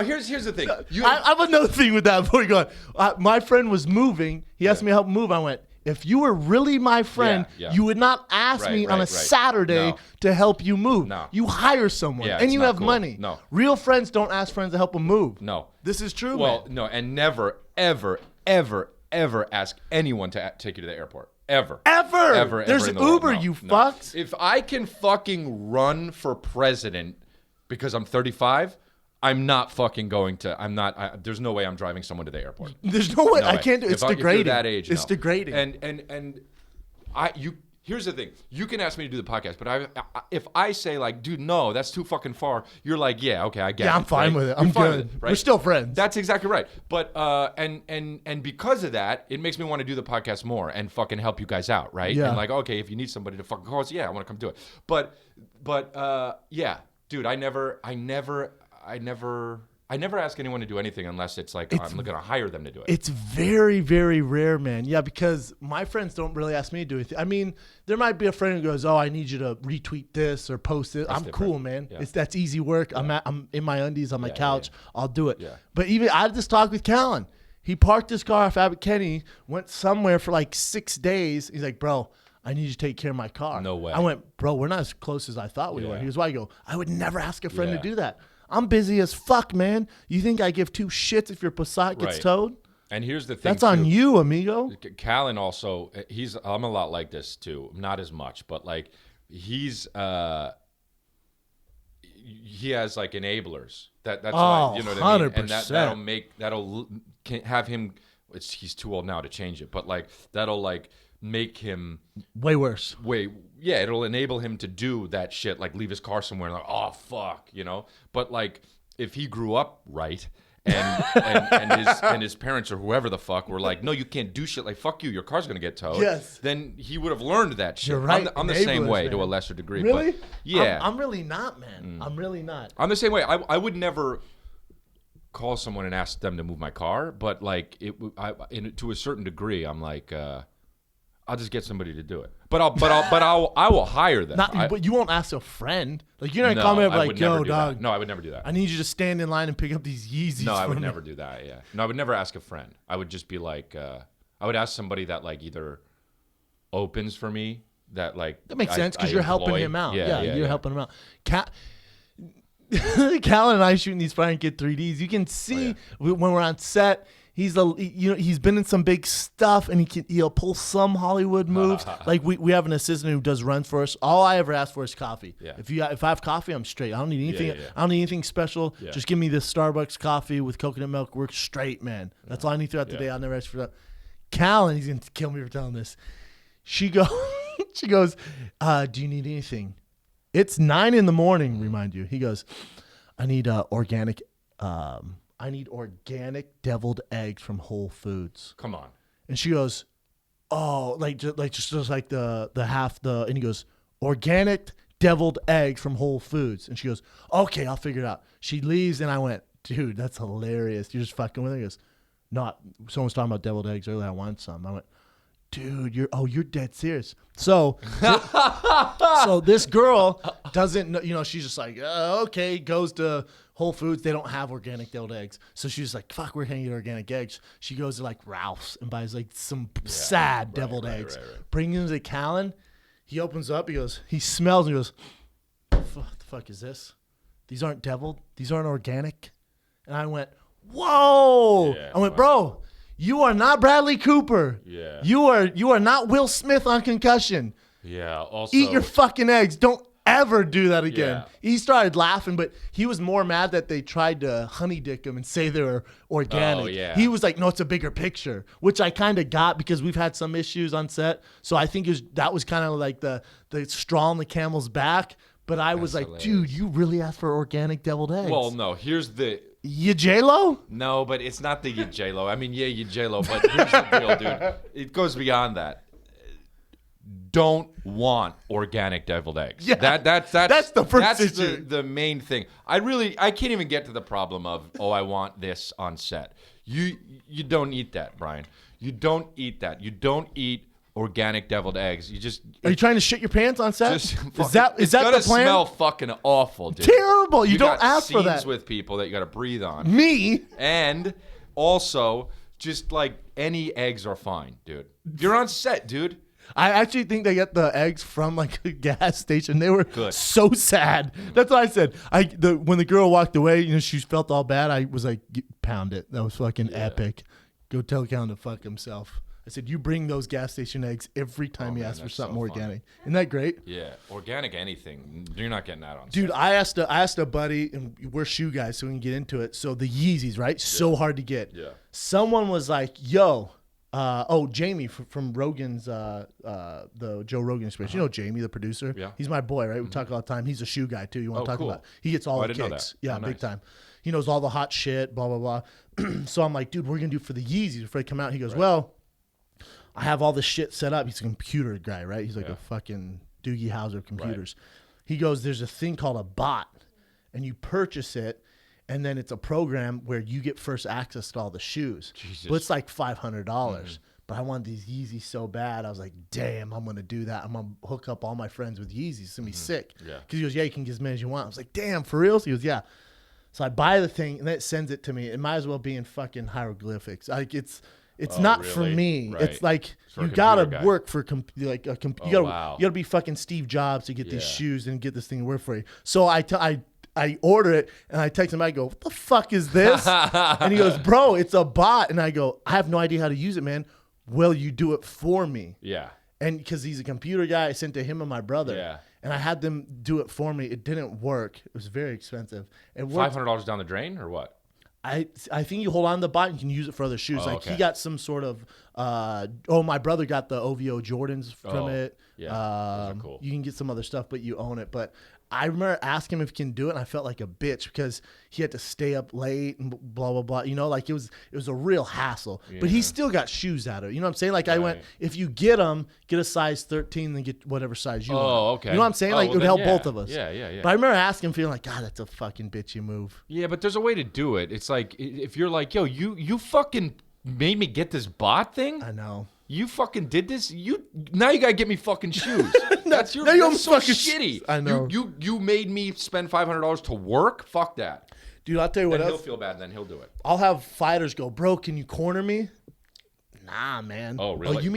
here's the thing. I have another thing with that before you go on. My friend was moving. He asked me to help move. I went, if you were really my friend, you would not ask me on a Saturday to help you move. No. You hire someone and you have money. No. Real friends don't ask friends to help them move. No. This is true, Well, man. no, and never, ever, ever, ever ask anyone to take you to the airport. Ever. There's in the world. Uber, No, you no. fucks. If I can fucking run for president because I'm 35, I'm not fucking going to. I'm not. There's no way I'm driving someone to the airport. There's no way. No I way. can't do it. It's If degrading. you're that age, it's no. degrading. And here's the thing. You can ask me to do the podcast, but if I say like, dude, no, that's too fucking far. You're like, yeah, okay, I get it. Yeah, I'm fine with it. I'm fine good. with it, right? We're still friends. That's exactly right. But and because of that, it makes me want to do the podcast more and fucking help you guys out, right? Yeah. And like, okay, if you need somebody to fucking call us, yeah, I want to come do it. But yeah, dude, I never ask anyone to do anything unless it's like I'm going to hire them to do it. It's very, very rare, man. Yeah, because my friends don't really ask me to do anything. I mean, there might be a friend who goes, "Oh, I need you to retweet this or post it." I'm cool, man. Yeah. That's easy work. Yeah. I'm in my undies on my couch. Yeah. I'll do it. Yeah. But even I had this talk with Callan. He parked his car off Abbott Kenny, went somewhere for like 6 days. He's like, "Bro, I need you to take care of my car." No way. I went, "Bro, we're not as close as I thought we were." He goes, "Why?" I go, "I would never ask a friend to do that. I'm busy as fuck, man. You think I give two shits if your Passat gets towed?" And here's the thing. That's on you, amigo. Callan also, I'm a lot like this too. Not as much, but like he has like enablers. That's why, you know what I mean? 100%. And can have him. He's too old now to change it, but like that'll like make him way worse. Yeah, it'll enable him to do that shit, like leave his car somewhere and like, oh fuck, you know. But like if he grew up right. And his parents or whoever the fuck were like, no, you can't do shit. Like, fuck you, your car's gonna get towed. Yes. Then he would have learned that shit. You're right. I'm the same way, man. to a lesser degree. Really? But yeah. I'm really not, man. I'm really not. I'm the same way. I would never call someone and ask them to move my car, but like to a certain degree, I'm like, I'll just get somebody to do it. But I will hire them. But you won't ask a friend. Like you're not coming up like, yo, dog. No, I would never do that. I need you to stand in line and pick up these Yeezys. No, I would never do that. Yeah. No, I would never ask a friend. I would just be like, I would ask somebody that like either opens for me. That makes sense because you're helping him out. Yeah, you're helping him out. Callan and I shooting these Fire and Kid 3Ds. You can see when we're on set. He's been in some big stuff, and he'll pull some Hollywood moves. Like we have an assistant who does runs for us. All I ever ask for is coffee. Yeah. If I have coffee, I'm straight. I don't need anything. Yeah. I don't need anything special. Yeah. Just give me this Starbucks coffee with coconut milk. We're straight, man. That's all I need throughout the day. I'll never ask for that. Callan, he's gonna kill me for telling this. She goes, do you need anything? It's 9 a.m. Remind you. He goes, I need organic. I need organic deviled eggs from Whole Foods. Come on. And she goes, oh, just like the half the, and he goes, organic deviled eggs from Whole Foods. And she goes, okay, I'll figure it out. She leaves, and I went, dude, that's hilarious. You're just fucking with her. He goes, no, someone's talking about deviled eggs earlier. I want some. I went, dude, you're dead serious. So this girl doesn't know, you know, she's just like, okay, goes to Whole Foods. They don't have organic deviled eggs. So she's like, fuck, we're going to get organic eggs. She goes to like Ralph's and buys like some sad deviled eggs. Right. Brings them to Callan. He opens up. He smells and he goes, what the fuck is this? These aren't deviled. These aren't organic. And I went, whoa. I went, bro. You are not Bradley Cooper. Yeah. You are not Will Smith on concussion. Yeah. Also, eat your fucking eggs. Don't ever do that again. Yeah. He started laughing, but he was more mad that they tried to honey dick him and say they were organic. Oh, yeah. He was like, no, it's a bigger picture, which I kind of got because we've had some issues on set. So I think that was kind of like the straw on the camel's back. But I was like, hilarious. Dude, you really asked for organic deviled eggs. Well, no, here's the... You J-Lo? No, but it's not the you J-Lo. I mean, yeah, you J-Lo, but here's the deal, dude. It goes beyond that. Don't want organic deviled eggs. Yeah, that's the first issue. That's the main thing. I can't even get to the problem of, I want this on set. You don't eat that, Brian. You don't eat that. You don't eat organic deviled eggs. Are you trying to shit your pants on set? Is that it's the gonna plan? Smell fucking awful, dude. Terrible. You don't ask for that. Scenes with people that you got to breathe on. Me. And also, just like any eggs are fine, dude. You're on set, dude. I actually think they get the eggs from like a gas station. They were so sad. That's what I said. When the girl walked away, you know, she felt all bad. I was like, pound it. That was fucking epic. Go tell Callan to fuck himself. I said, you bring those gas station eggs every time you ask for something organic. Isn't that great? Yeah. Organic anything. You're not getting that on Dude, set. I asked a buddy, and we're shoe guys, so we can get into it. So the Yeezys, right? So hard to get. Yeah. Someone was like, yo, Jamie from Rogan's, the Joe Rogan experience. You know Jamie, the producer? Yeah. He's my boy, right? We talk all the time. He's a shoe guy, too. You want to talk about? He gets all the didn't know kicks. that. Yeah, Oh, big nice. time. He knows all the hot shit, blah, blah, blah. So I'm like, dude, we're going to do it for the Yeezys before they come out. He goes, well, I have all this shit set up. He's a computer guy, right? He's like a fucking Doogie Howser of computers. Right. He goes, there's a thing called a bot, and you purchase it, and then it's a program where you get first access to all the shoes. Jesus. But it's like $500. Mm-hmm. But I want these Yeezys so bad. I was like, damn, I'm going to do that. I'm going to hook up all my friends with Yeezys. It's going to be sick. Yeah. Because he goes, yeah, you can get as many as you want. I was like, damn, for real? So he goes, yeah. So I buy the thing, and then it sends it to me. It might as well be in fucking hieroglyphics. Like, it's not really? for me. Right. It's like you gotta work for you gotta be fucking Steve Jobs to get these shoes and get this thing to work for you. So I I order it and I text him. I go, what the fuck is this? And he goes, bro, it's a bot. And I go, I have no idea how to use it, man. Will you do it for me? Yeah. And because he's a computer guy, I sent to him and my brother. Yeah. And I had them do it for me. It didn't work. It was very expensive. It worked. $500 down the drain or what? I think you hold on to the bot and you can use it for other shoes. Oh, like okay. he got some sort of my brother got the OVO Jordans from it. Yeah, those are cool. You can get some other stuff, but you own it. But I remember asking him if he can do it, and I felt like a bitch because he had to stay up late and blah blah blah. You know, like it was a real hassle. Yeah. But he still got shoes out of it. You know what I'm saying? Like I went, Right. if you get them, get a size 13, then get whatever size you want. Oh, okay. You know what I'm saying? Like it would help both of us. Yeah, yeah, yeah. But I remember asking him, feeling like, God, that's a fucking bitchy move. Yeah, but there's a way to do it. It's like if you're like, yo, you fucking made me get this bot thing. I know. You fucking did this. Now you gotta get me fucking shoes. That's your. now you That's so fucking shitty. I know. You made me spend $500 to work. Fuck that. Dude, I'll tell you what Then else. he'll feel bad. Then he'll do it. I'll have fighters go, bro, can you corner me? Nah, man. Oh, really? Oh, you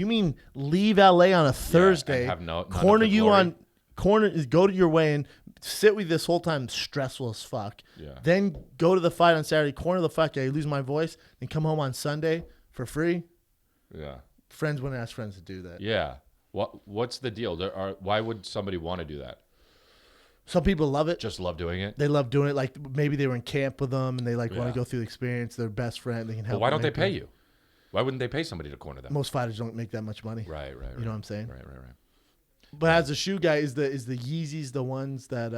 mean leave LA on a Thursday? have none of corner the you glory. on corner is go to your weigh-in, sit with you this whole time, stressful as fuck. Yeah. Then go to the fight on Saturday, corner the fuck, I lose my voice, then come home on Sunday for free. Yeah. Friends wouldn't ask friends to do that. Yeah. What's the deal? Why would somebody want to do that? Some people love it. Just love doing it. They love doing it. Like maybe they were in camp with them and they want Yeah. to go through the experience. Their best friend, they can help. But why them don't they make pay it. you? Why wouldn't they pay somebody to corner them? Most fighters don't make that much money. Right. You know what I'm saying? Right. But as a shoe guy, is the Yeezys the ones that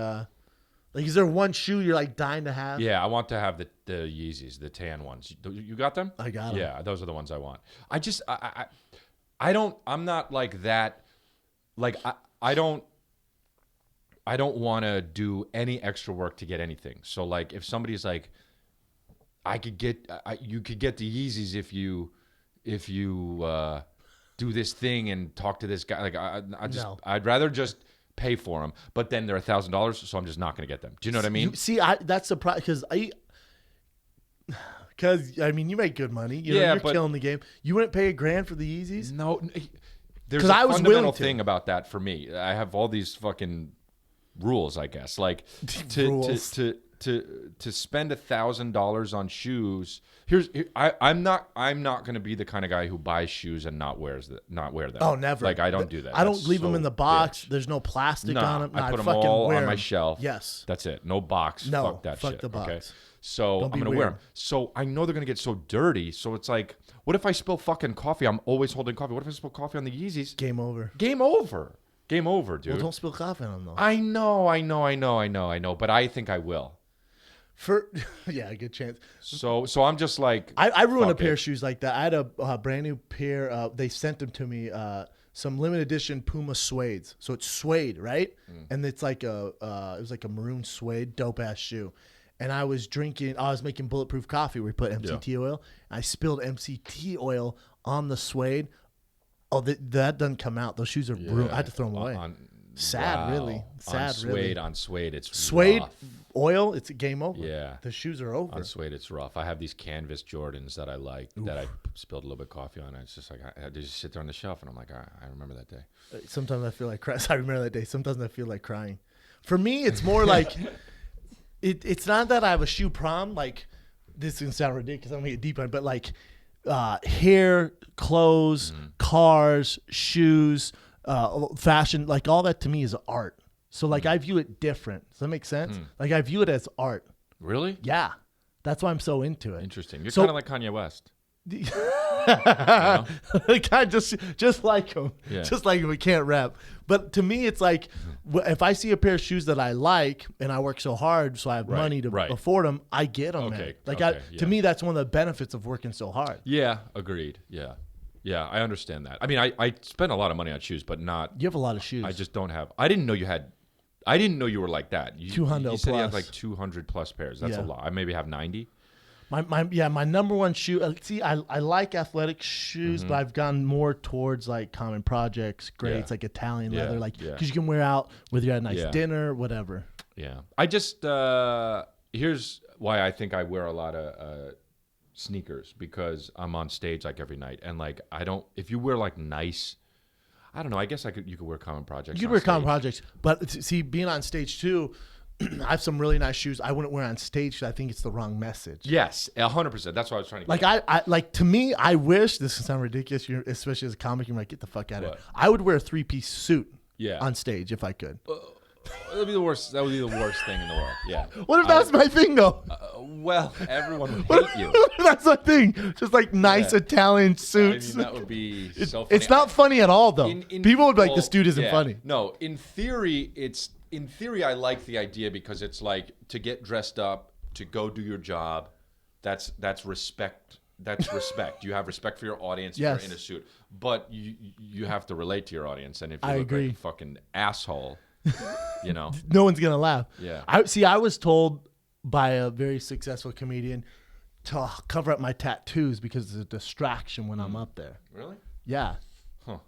like is there one shoe you're like dying to have? Yeah, I want to have the Yeezys, the tan ones. You got them? I got them. Yeah, those are the ones I want. I'm not like that. Like I don't want to do any extra work to get anything. So like if somebody's like, you could get the Yeezys if you do this thing and talk to this guy. Like I'd rather just pay for them. But then they're $1,000, so I'm just not going to get them. Do you know what I mean? That's the problem because I mean you make good money. You're killing the game. You wouldn't pay $1,000 for the Yeezys? No. There's a I was fundamental willing to. thing about that for me. I have all these fucking rules, I guess. Like Rules. to spend $1,000 on shoes. I'm not going to be the kind of guy who buys shoes and not wear them. Oh, never. Like I don't do that. I don't That's leave them so in the box. bitch. There's no plastic Nah, on them. I put them fucking all wear on my 'em. shelf. Yes. That's it. No box. No, Fuck that fuck shit. the box. Okay. So Don't I'm be going to wear weird. them. So I know they're going to get so dirty. So it's like, what if I spill fucking coffee? I'm always holding coffee. What if I spill coffee on the Yeezys? Game over. Game over. Game over, dude. Well, don't spill coffee on them though. I know. But I think I will. Yeah, good chance. So I'm just like, I ruined a fuck pair it. of shoes like that. I had a brand new pair. They sent them to me. Some limited edition Puma suedes. So it's suede, right? And it's like it was like a maroon suede, dope ass shoe. And I was making bulletproof coffee where we put MCT oil. And I spilled MCT oil on the suede. Oh, that doesn't come out. Those shoes are brutal. I had to throw them away. Sad, really. Sad, really. On suede, it's Suede rough. oil, it's a game over. Yeah. The shoes are over. On suede, it's rough. I have these canvas Jordans that I like that I spilled a little bit of coffee on. It's just like I just sit there on the shelf, and I'm like, I remember that day. Sometimes I feel like crying. I remember that day. Sometimes I feel like crying. For me, it's more like it's not that I have a shoe problem. Like this is gonna sound ridiculous. I'm gonna get deep on it, but like hair, clothes, cars, shoes, fashion, like all that to me is art. So like I view it different. Does that make sense? Like I view it as art. Really? Yeah. That's why I'm so into it. Interesting. You're So- kind of like Kanye West. Kind of just like him. Yeah. Just like him. We can't rap. But to me, it's like if I see a pair of shoes that I like and I work so hard so I have money to afford them, I get them, man. Okay, Like okay, to yeah. me, that's one of the benefits of working so hard. Yeah, agreed. Yeah, I understand that. I mean, I spend a lot of money on shoes, but not. You have a lot of shoes. I just don't have. I didn't know you had. I didn't know you were like that. You 200 You said you had plus. like 200 plus pairs. That's a Yeah. lot. I maybe have 90. My number one shoe. See, I like athletic shoes, but I've gone more towards like common projects, greats, Yeah. like Italian Yeah, leather, like yeah. because you can wear out whether you had a nice Yeah. dinner, whatever. Yeah. I just here's why I think I wear a lot of sneakers, because I'm on stage like every night, and like I don't. If you wear like nice, I don't know. I guess you could wear common projects. You could on wear common stage. projects, but see, being on stage too, I have some really nice shoes I wouldn't wear on stage because I think it's the wrong message. Yes, 100%. That's what I was trying to. Like I like to me, I wish this can sound ridiculous, especially as a comic. You're like, get the fuck out of What? it. I would wear a 3-piece suit. Yeah. On stage if I could. That would be the worst. That would be the worst thing in the world. Yeah. What if that's my thing though? Well, everyone would hate you. That's my thing. Just like nice Italian suits. I mean, that would be so funny. It's not funny at all though. People would be like, well, this dude isn't funny. No, in theory, I like the idea because it's like to get dressed up, to go do your job. That's respect. That's respect. You have respect for your audience if you're in a suit. But you have to relate to your audience. And if you look like a fucking asshole, you know. No one's going to laugh. Yeah. I was told by a very successful comedian to cover up my tattoos because it's a distraction when I'm up there. Really? Yeah. Huh.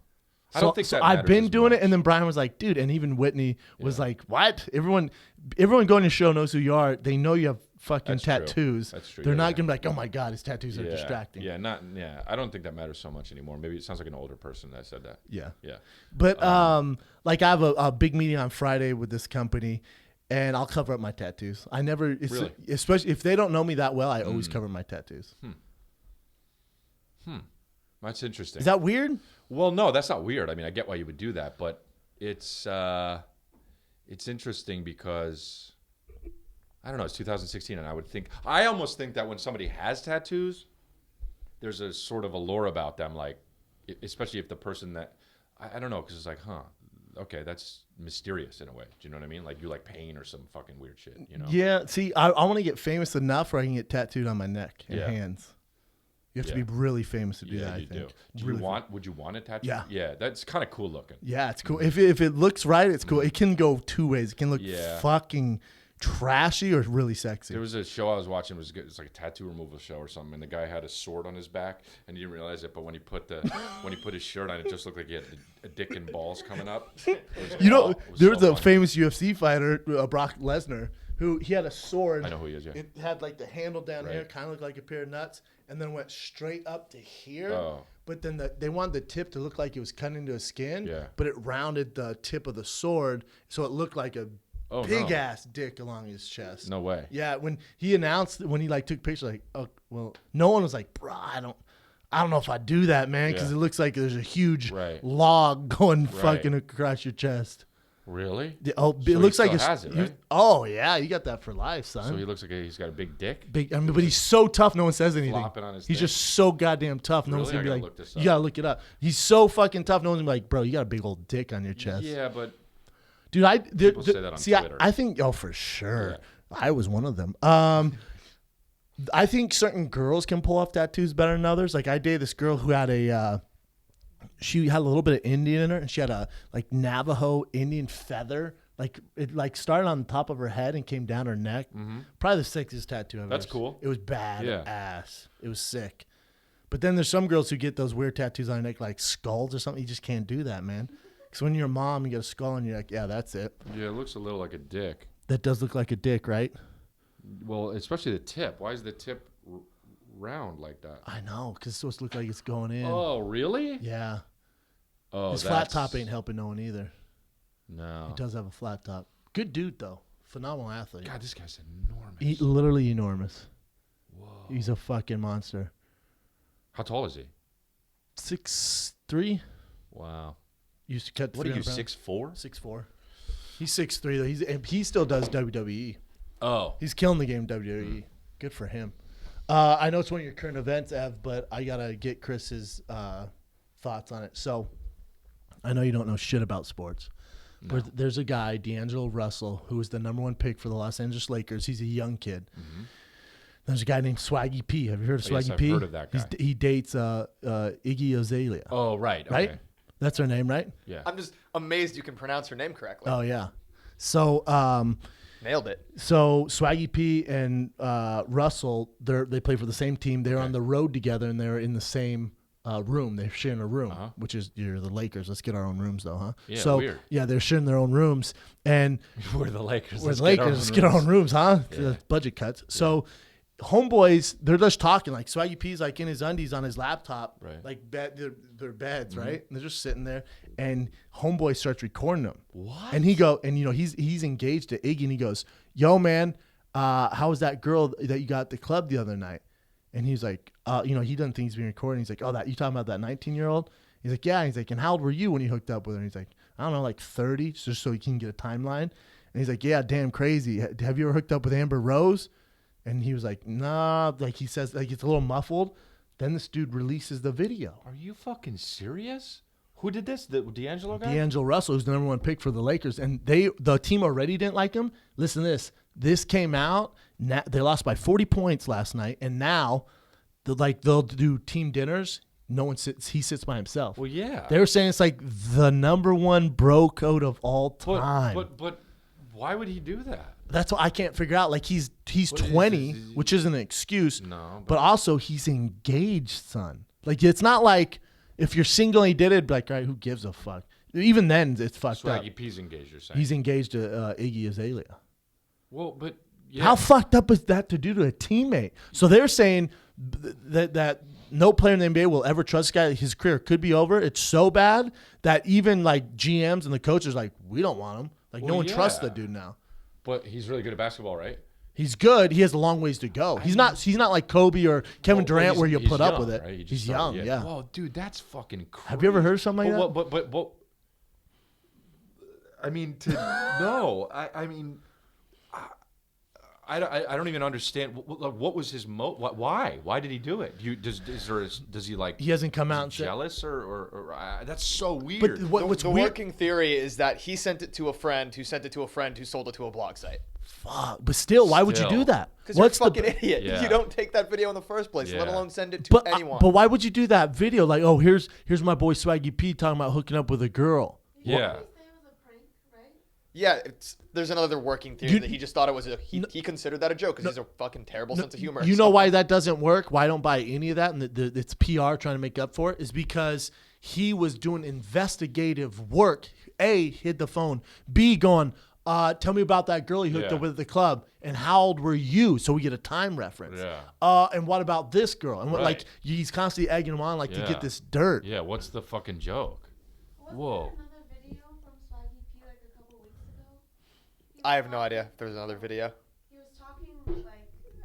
I don't think so that I've been matters doing as it, and then Brian was like, dude, and even Whitney was like, what? Everyone going to your show knows who you are. They know you have fucking tattoos. That's true. They're not going to be like, oh my God, his tattoos are distracting. Yeah, I don't think that matters so much anymore. Maybe it sounds like an older person that said that. Yeah. Yeah. But like I have a big meeting on Friday with this company, and I'll cover up my tattoos. I never, Really? especially if they don't know me that well, I always cover my tattoos. That's interesting. Is that weird? Well, no, that's not weird. I mean, I get why you would do that, but it's interesting because I don't know. It's 2016, and I almost think that when somebody has tattoos, there's a sort of allure about them, like especially if the person that I don't know, because it's like, okay, that's mysterious in a way. Do you know what I mean? Like you like pain or some fucking weird shit, you know? Yeah. See, I want to get famous enough where I can get tattooed on my neck and hands. You have to be really famous to do that. I think. Would you want a tattoo? Yeah. Yeah, that's kind of cool looking. Yeah, it's cool. If it looks right, it's cool. It can go two ways. It can look fucking trashy or really sexy. There was a show I was watching. It was like a tattoo removal show or something, and the guy had a sword on his back, and he didn't realize it. But when he put his shirt on, it just looked like he had a dick and balls coming up. There was a famous UFC fighter, Brock Lesnar, who he had a sword. I know who he is. Yeah. It had like the handle down here, kind of looked like a pair of nuts, and then went straight up to here. Oh. But then they wanted the tip to look like it was cut into his skin. Yeah. But it rounded the tip of the sword, so it looked like a big ass dick along his chest. No way. Yeah, when he announced, when he like took pictures, like, oh well, no one was like, bro, I don't know if I do that, man, because it looks like there's a huge log going fucking across your chest. Really? Oh, so it looks like has it, right? Oh yeah, you got that for life, son. So he looks like he's got a big dick. Big, I mean, but he's so tough. No one says anything. Flopping on his he's dick. just so goddamn tough. No Really? one's gonna be like, look this you up. gotta look it up. He's so fucking tough. No one's gonna be like, bro, you got a big old dick on your chest. Yeah, but dude, people say that on Twitter. I think, for sure. Yeah. I was one of them. I think certain girls can pull off tattoos better than others. Like I dated this girl who had she had a little bit of Indian in her, and she had a like Navajo Indian feather. Like it like started on the top of her head and came down her neck. Mm-hmm. Probably the sexiest tattoo I've ever seen. Cool. It was bad ass. It was sick. But then there's some girls who get those weird tattoos on their neck, like skulls or something. You just can't do that, man. Because when you're a mom, you get a skull and you're like, yeah, that's it. Yeah, it looks a little like a dick. That does look like a dick, right? Well, especially the tip. Why is the tip round like that? I know, because it's supposed to look like it's going in. Oh, really? Yeah. Oh, his flat top ain't helping no one either. No. He does have a flat top. Good dude, though. Phenomenal athlete. God, this guy's enormous. He's literally enormous. Whoa. He's a fucking monster. How tall is he? 6'3". Wow. Used to cut. What are you, 6'4"? 6'4"? 6'4". He's 6'3", though. He still does WWE. Oh. He's killing the game WWE. Good for him. I know it's one of your current events, Ev, but I got to get Chris's thoughts on it. So I know you don't know shit about sports. No. But there's a guy, D'Angelo Russell, who was the #1 pick for the Los Angeles Lakers. He's a young kid. Mm-hmm. There's a guy named Swaggy P. Have you heard of Swaggy yes, P? I've heard of that guy. He dates Iggy Azalea. Oh, right. Okay. Right? That's her name, right? Yeah. I'm just amazed you can pronounce her name correctly. Oh, yeah. So nailed it. So Swaggy P and Russell, they play for the same team. They're on the road together, and they're in the same room. They're sharing a room, which is you're the Lakers. Let's get our own rooms, though, huh? Yeah, so, weird. Yeah, they're sharing their own rooms, and we're the Lakers. Let's get our own rooms, huh? Yeah. The budget cuts. Yeah. So homeboys, they're just talking. Like Swaggy P's like in his undies on his laptop, Right. like their beds, right? And they're just sitting there, and homeboy starts recording them. What? And he's engaged to Iggy, and he goes, "Yo, man, how was that girl that you got at the club the other night?" And he's like, he doesn't think he's being recorded. He's like, "Oh, that you talking about that 19-year-old?" He's like, "Yeah." He's like, "And how old were you when you hooked up with her?" And he's like, "I don't know, like 30, just so he can get a timeline." And he's like, "Yeah, damn crazy. Have you ever hooked up with Amber Rose?" And he was like, "Nah," like he says, like it's a little muffled. Then this dude releases the video. Are you fucking serious? Who did this? The D'Angelo guy? D'Angelo Russell, who's the number 1 pick for the Lakers, and the team already didn't like him. Listen to this. This came out. They lost by 40 points last night, and now, they'll do team dinners. No one sits. He sits by himself. Well, yeah. They were saying it's like the number 1 bro code of all time. But why would he do that? That's what I can't figure out. Like he's 20, which isn't an excuse. No, but also he's engaged, son. Like it's not like if you're single and he did it, like, all right, who gives a fuck? Even then, it's fucked up. Swaggy P's engaged, you're saying. He's engaged to Iggy Azalea. Well, but yeah. How fucked up is that to do to a teammate? So they're saying that no player in the NBA will ever trust this guy. His career could be over. It's so bad that even like GMs and the coaches are like, we don't want him. Like no one trusts the dude now. But he's really good at basketball, right? He's good. He has a long ways to go. He's not like Kobe or Kevin Durant where you put up with it. Right? He's young, yeah. Well, dude, that's fucking crazy. Have you ever heard something like that? But I mean, no. I mean, I don't even understand. What was his Why? Why did he do it? Does he like? He hasn't come out and jealous or that's so weird. But what's the weird? working theory is that he sent it to a friend who sent it to a friend who sold it to a blog site. Fuck. But still, why would you do that? Because you're a fucking idiot. Yeah. You don't take that video in the first place, let alone send it to anyone. But why would you do that video? Like, oh, here's my boy Swaggy P talking about hooking up with a girl. Yeah. Yeah, there's another working theory that he just thought it was he considered that a joke because he's a fucking terrible sense of humor. You know why that doesn't work? Why I don't buy any of that? And it's PR trying to make up for it is because he was doing investigative work. A, hid the phone. B, going, tell me about that girl he hooked up with at the club. And how old were you? So we get a time reference. Yeah. And what about this girl? And like he's constantly egging him on like to get this dirt. Yeah. What's the fucking joke? Whoa. I have no idea if there's another video. He was talking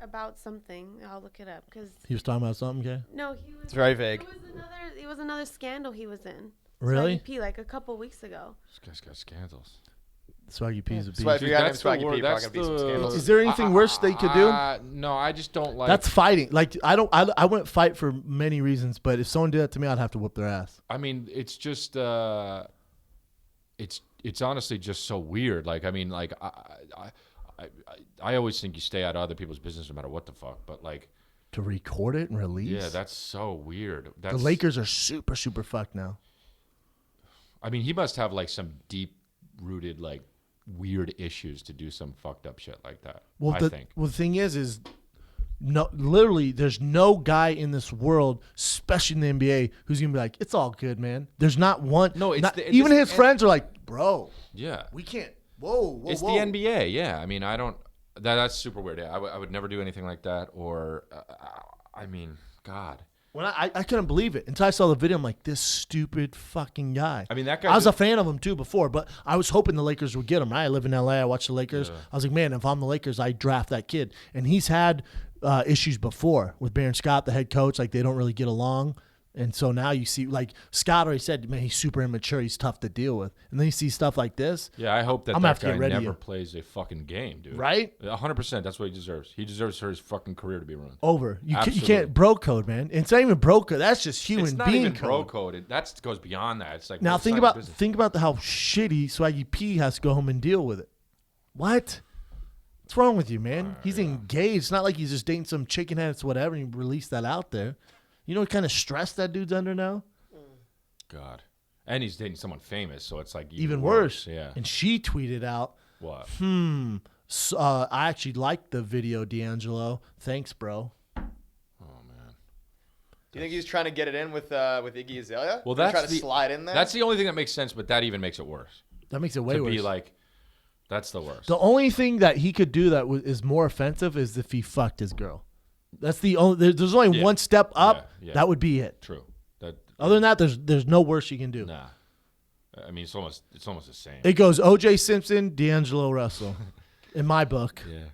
about something. I'll look it up because he was talking about something. Okay. No, he was. It's very vague. It was another scandal he was in. Really? Swaggy P, a couple weeks ago. This guy's got scandals. Swaggy P's a beast. If you got him Swaggy P, probably gonna be some scandals. Is there anything worse they could do? No, I just don't like. That's fighting. Like I wouldn't fight for many reasons, but if someone did that to me, I'd have to whoop their ass. I mean, it's just it's honestly just so weird. Like, I mean, like I always think you stay out of other people's business no matter what the fuck, but like to record it and release. Yeah, that's so weird. The Lakers are super fucked now. I mean, he must have like some deep rooted like weird issues to do some fucked up shit like that. Well, I think. Well, the thing is no, literally, there's no guy in this world, especially in the NBA, who's gonna be like, "It's all good, man." There's not one. No, even his friends are like, "Bro, yeah, we can't." Whoa, it's the NBA. Yeah, I mean, I don't. That's super weird. Yeah, I would never do anything like that. Or, I mean, God. When I couldn't believe it until I saw the video. I'm like, this stupid fucking guy. I mean, that guy. I was a fan of him too before, but I was hoping the Lakers would get him. Right? I live in LA. I watch the Lakers. Yeah. I was like, man, if I'm the Lakers, I draft that kid. And he's had issues before with Baron Scott, the head coach. Like they don't really get along. And so now you see, like Scott already said, man, he's super immature. He's tough to deal with. And then you see stuff like this. Yeah, I hope that guy never plays a fucking game, dude. Right? 100%. That's what he deserves. He deserves for his fucking career to be ruined. Over. You can't bro code, man. It's not even bro code. That's just human being code. It's not even bro code. That goes beyond that. It's like now think about how shitty Swaggy P has to go home and deal with it. What? What's wrong with you, man? He's engaged. It's not like he's just dating some chicken heads, whatever, and he released that out there. You know what kind of stress that dude's under now? God. And he's dating someone famous, so it's like even worse. Yeah. And she tweeted out, what? So, I actually liked the video, D'Angelo. Thanks, bro. Oh, man. Do you think he's trying to get it in with Iggy Azalea? Well, that's trying to slide in there? That's the only thing that makes sense, but that even makes it worse. That makes it way worse. To be like, that's the worst. The only thing that he could do that is more offensive is if he fucked his girl. That's the only. There's only one step up. Yeah. That would be it. True. Other than that, there's no worse you can do. Nah. I mean, it's almost the same. It goes O.J. Simpson, D'Angelo Russell, in my book. Yeah,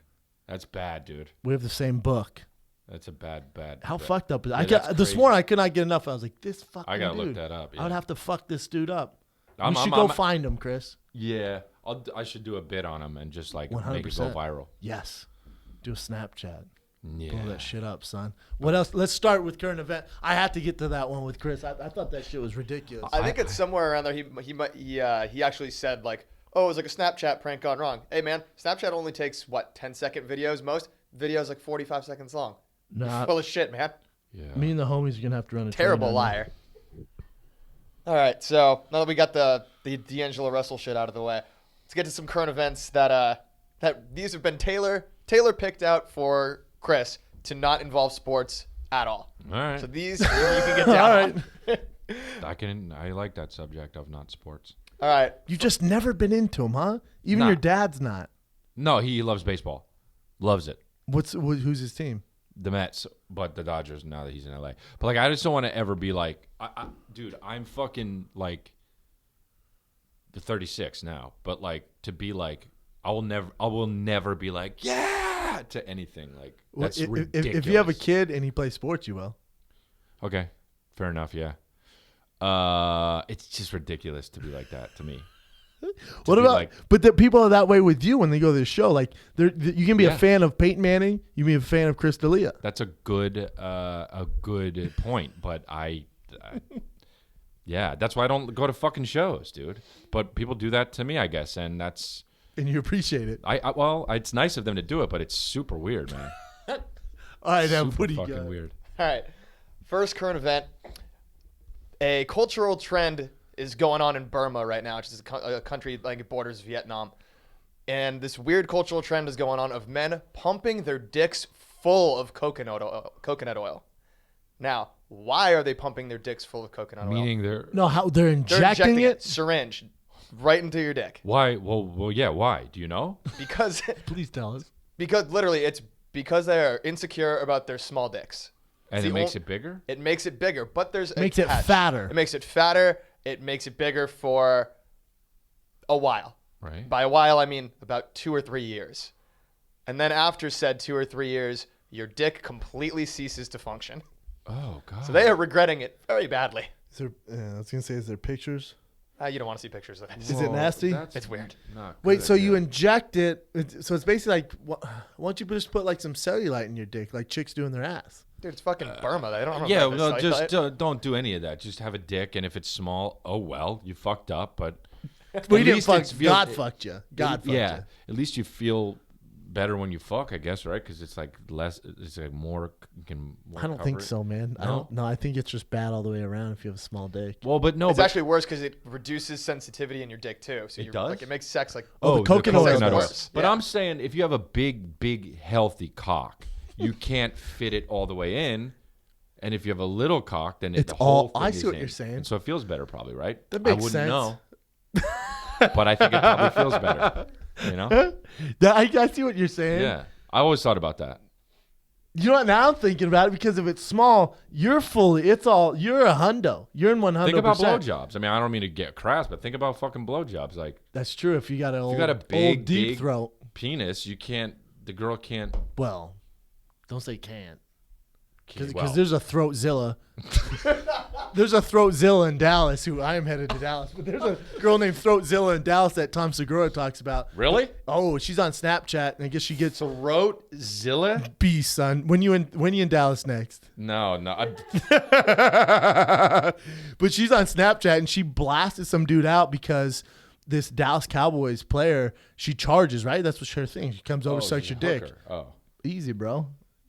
that's bad, dude. We have the same book. That's a bad. How bad. fucked up is it? Yeah, This morning I could not get enough. I was like, this fucking I gotta dude. look that up. Yeah. I would have to fuck this dude up. I'm- We should I'm- go find him, Chris. Yeah, I should do a bit on him and just like 100%. make it go viral. Yes. Do a Snapchat. Yeah. Blow that shit up, son. What else? Let's start with current event. I had to get to that one with Chris. I thought that shit was ridiculous. I think it's somewhere around there. He actually said like, oh, it was like a Snapchat prank gone wrong. Hey man, Snapchat only takes 10-second videos. Most videos like 45 seconds long. Nah, Full of shit, man. Yeah. me and the homies are gonna have to run a train Terrible on liar. All right, so now that we got the D'Angelo Russell shit out of the way, let's get to some current events that these have been Taylor picked out for Chris to not involve sports at all. All right. So these you can get down. All on. I like that subject of not sports. All right. You've just never been into them, huh? Even Nah. your dad's not. No, he loves baseball. Loves it. Who's his team? The Mets, but the Dodgers now that he's in LA. But like, I just don't want to ever be like, dude, I'm fucking like 36 now. But like to be like, I will never be like, yeah, to anything. Like that's ridiculous. If you have a kid and he plays sports, you will. Okay, fair enough. Yeah. It's just ridiculous to be like that to me. What about? But the people are that way with you when they go to the show. Like, you can be a fan of Peyton Manning. You can be a fan of Chris D'Elia. That's a good point. But yeah, that's why I don't go to fucking shows, dude. But people do that to me, I guess, and that's. And you appreciate it. Well, it's nice of them to do it, but it's super weird, man. All right, now Super what do you fucking got? weird. All right. First current event. A cultural trend is going on in Burma right now, which is a country like it borders Vietnam. And this weird cultural trend is going on of men pumping their dicks full of coconut oil. Now, why are they pumping their dicks full of coconut oil? Meaning they're No, how they're They're injecting it? syringe right into your dick. why? Well, yeah. Why? Do you know? Because Please tell us. literally it's because they are insecure about their small dicks. And It's it the makes ol- it bigger. It makes it bigger, but there's a Makes it catch. fatter. It makes it fatter. It makes it bigger for a while. Right. By a while, I mean about 2 or 3 years. And then after said 2 or 3 years, your dick completely ceases to function. Oh God. So they are regretting it very badly. Is there? I was gonna say, is there pictures? You don't want to see pictures of it. Is it nasty? It's weird. Not Wait, good, so you yeah. inject it? So it's basically like, why don't you just put like some cellulite in your dick, like chicks do in their ass? Dude, it's fucking Burma. They don't know Yeah, about no, this. just don't do any of that. Just have a dick, and if it's small, oh well, you fucked up. But We at didn't least fuck. it's feel- God fucked you. God fucked yeah, you. at least you feel better when you fuck, I guess, right? Because it's like less, it's like more. You can. More I don't think cover it. so, man. I No? don't. No, I think it's just bad all the way around if you have a small dick. Well, but no, It's but actually worse because it reduces sensitivity in your dick too. So It you're, does? Like it makes sex like Oh, the coconut oil coconut does. worse. But Yeah. I'm saying if you have a big, healthy cock, you can't fit it all the way in. And if you have a little cock, then It's the whole all- thing I is see what in. you're saying. And so it feels better, probably, right? That makes I wouldn't sense. know. But I think it probably feels better. You know? I see what you're saying. Yeah. I always thought about that. You know what? Now I'm thinking about it because if it's small, you're fully. It's all. You're a hundo. You're in 100%. Think about blowjobs. I mean, I don't mean to get crass, but think about fucking blowjobs. Like, That's true. If you got an if old, you got a old big, deep big throat. penis, you can't. The girl can't. Well, don't say can't. Because well, there's a Throatzilla. There's a Throatzilla in Dallas who I am headed to Dallas. But there's a girl named Throatzilla in Dallas that Tom Segura talks about. really? Oh, she's on Snapchat, and I guess she gets Throatzilla? B, son. When you in Dallas next? No. But she's on Snapchat, and she blasted some dude out because this Dallas Cowboys player, she charges, right? That's what her thing. She comes over, sucks your dick. Oh. Easy, bro.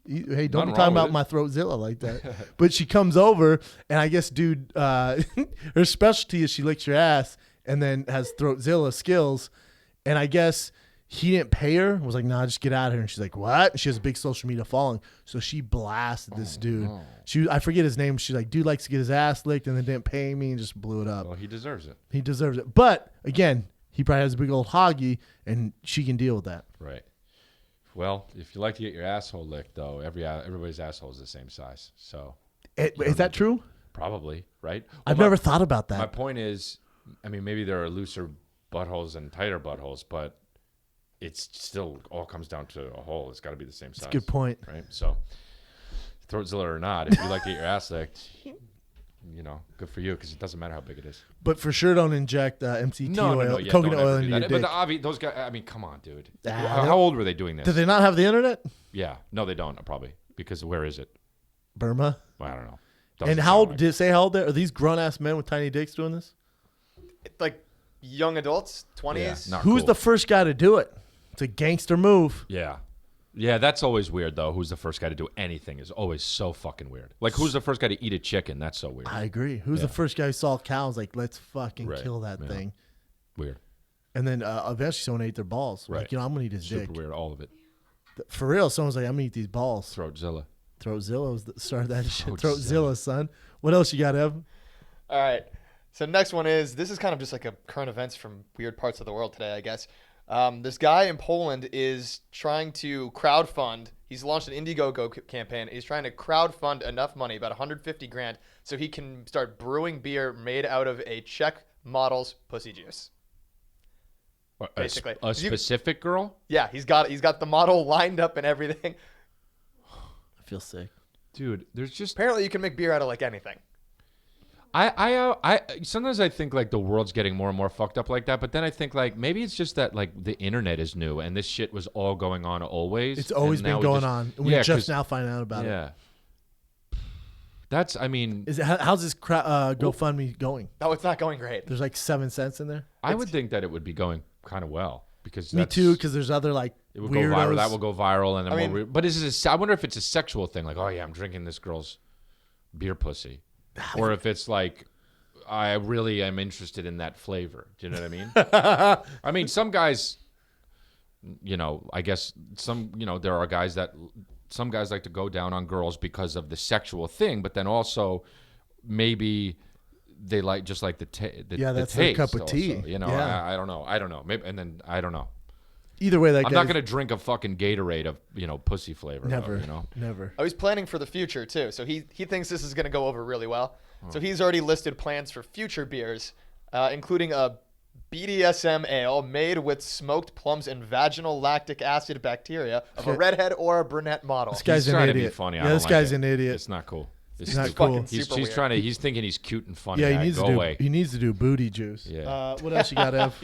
Hey, don't Nothing be talking wrong about with my Throatzilla like that. But she comes over, and I guess, dude, her specialty is she licks your ass and then has Throatzilla skills. And I guess he didn't pay her. Was like, nah, just get out of here. And she's like, what? And she has a big social media following. So she blasted this dude. no. I forget his name. She's like, dude likes to get his ass licked and then didn't pay me and just blew it up. Well, he deserves it. He deserves it. But, again, he probably has a big old hoggy, and she can deal with that. Right. Well, if you like to get your asshole licked, though, everybody's asshole is the same size. So Is that true? probably, right? I've never thought about My that. point is, I mean, maybe there are looser buttholes and tighter buttholes, but it's still all comes down to a hole. It's got to be the same size. That's a good point. Right? So, throatzilla or not, if you like to get your ass licked, good for you, because it doesn't matter how big it is. But for sure, don't inject MCT oil, yeah, coconut don't oil ever into do your that. dick. But those guys, I mean, come on, dude. Ah, How old were they doing this? Do they not have the internet? Yeah. No, they don't, probably. Because where is it? Burma. Well, I don't know. And Doesn't how sound old, like did it say how old they are? Are these grown-ass men with tiny dicks doing this? Like young adults, 20s. Yeah, not Who's cool. the first guy to do it? It's a gangster move. Yeah. Yeah, that's always weird, though. Who's the first guy to do anything is always so fucking weird. Like, who's the first guy to eat a chicken? That's so weird. I agree. Who's the first guy who saw cows? Like, let's fucking Right. kill that Yeah. thing. Weird. And then eventually someone ate their balls. Right. Like, I'm going to eat his Super dick. weird, all of it. For real, someone's like, I'm going to eat these balls. Throatzilla. Throatzilla was the start of that shit. Throatzilla. Throatzilla, son. What else you got, Ev? All right. So next one is, this is kind of just like a current events from weird parts of the world today, I guess. This guy in Poland is trying to crowdfund. He's launched an Indiegogo campaign. He's trying to crowdfund enough money, about 150 grand, so he can start brewing beer made out of a Czech model's pussy juice. Basically. A specific girl? Yeah, he's got the model lined up and everything. I feel sick. Dude, there's just... Apparently, you can make beer out of like anything. I sometimes I think like the world's getting more and more fucked up like that, but then I think like maybe it's just that like the internet is new and this shit was all going on always. It's always and been now going on. And we're just now finding out about it. Yeah. That's, I mean, Is it how's this GoFundMe going? No, it's not going great. There's like 7 cents in there. I would think that it would be going kind of well because Me that's, too, because there's other like it would weirdos. go viral. That will go viral, and then I mean- but I wonder if it's a sexual thing, like, oh yeah, I'm drinking this girl's beer pussy, or if it's like, I really am interested in that flavor. Do you know what I mean? I mean, some guys, I guess there are guys some guys like to go down on girls because of the sexual thing, but then also maybe they like just like the Yeah, that's the their taste cup of also, tea. Yeah. I don't know. Maybe, and then I don't know. Either way, that I'm guy's not gonna drink a fucking Gatorade of pussy flavor. never, Though, never. Oh, he's planning for the future too. So he thinks this is going to go over really well. So he's already listed plans for future beers, including a BDSM ale made with smoked plums and vaginal lactic acid bacteria of a redhead or a brunette model. This guy's He's an trying idiot. to be funny. I Yeah, don't this like guy's it. an idiot. It's not cool. It's It's not stupid. cool. He's Super weird. he's thinking he's cute and funny. Yeah, he needs Go to do. away. He needs to do booty juice. Yeah. What else you got, Ev?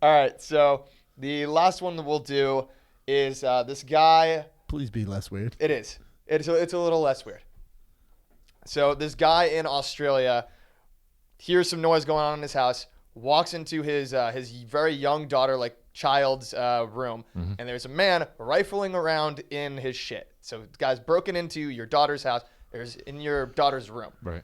All right, so the last one that we'll do is this guy. Please be less weird. It is. It's a little less weird. So this guy in Australia hears some noise going on in his house, walks into his very young daughter, like child's room, and there's a man rifling around in his shit. So the guy's broken into your daughter's house. There's in your daughter's room. Right.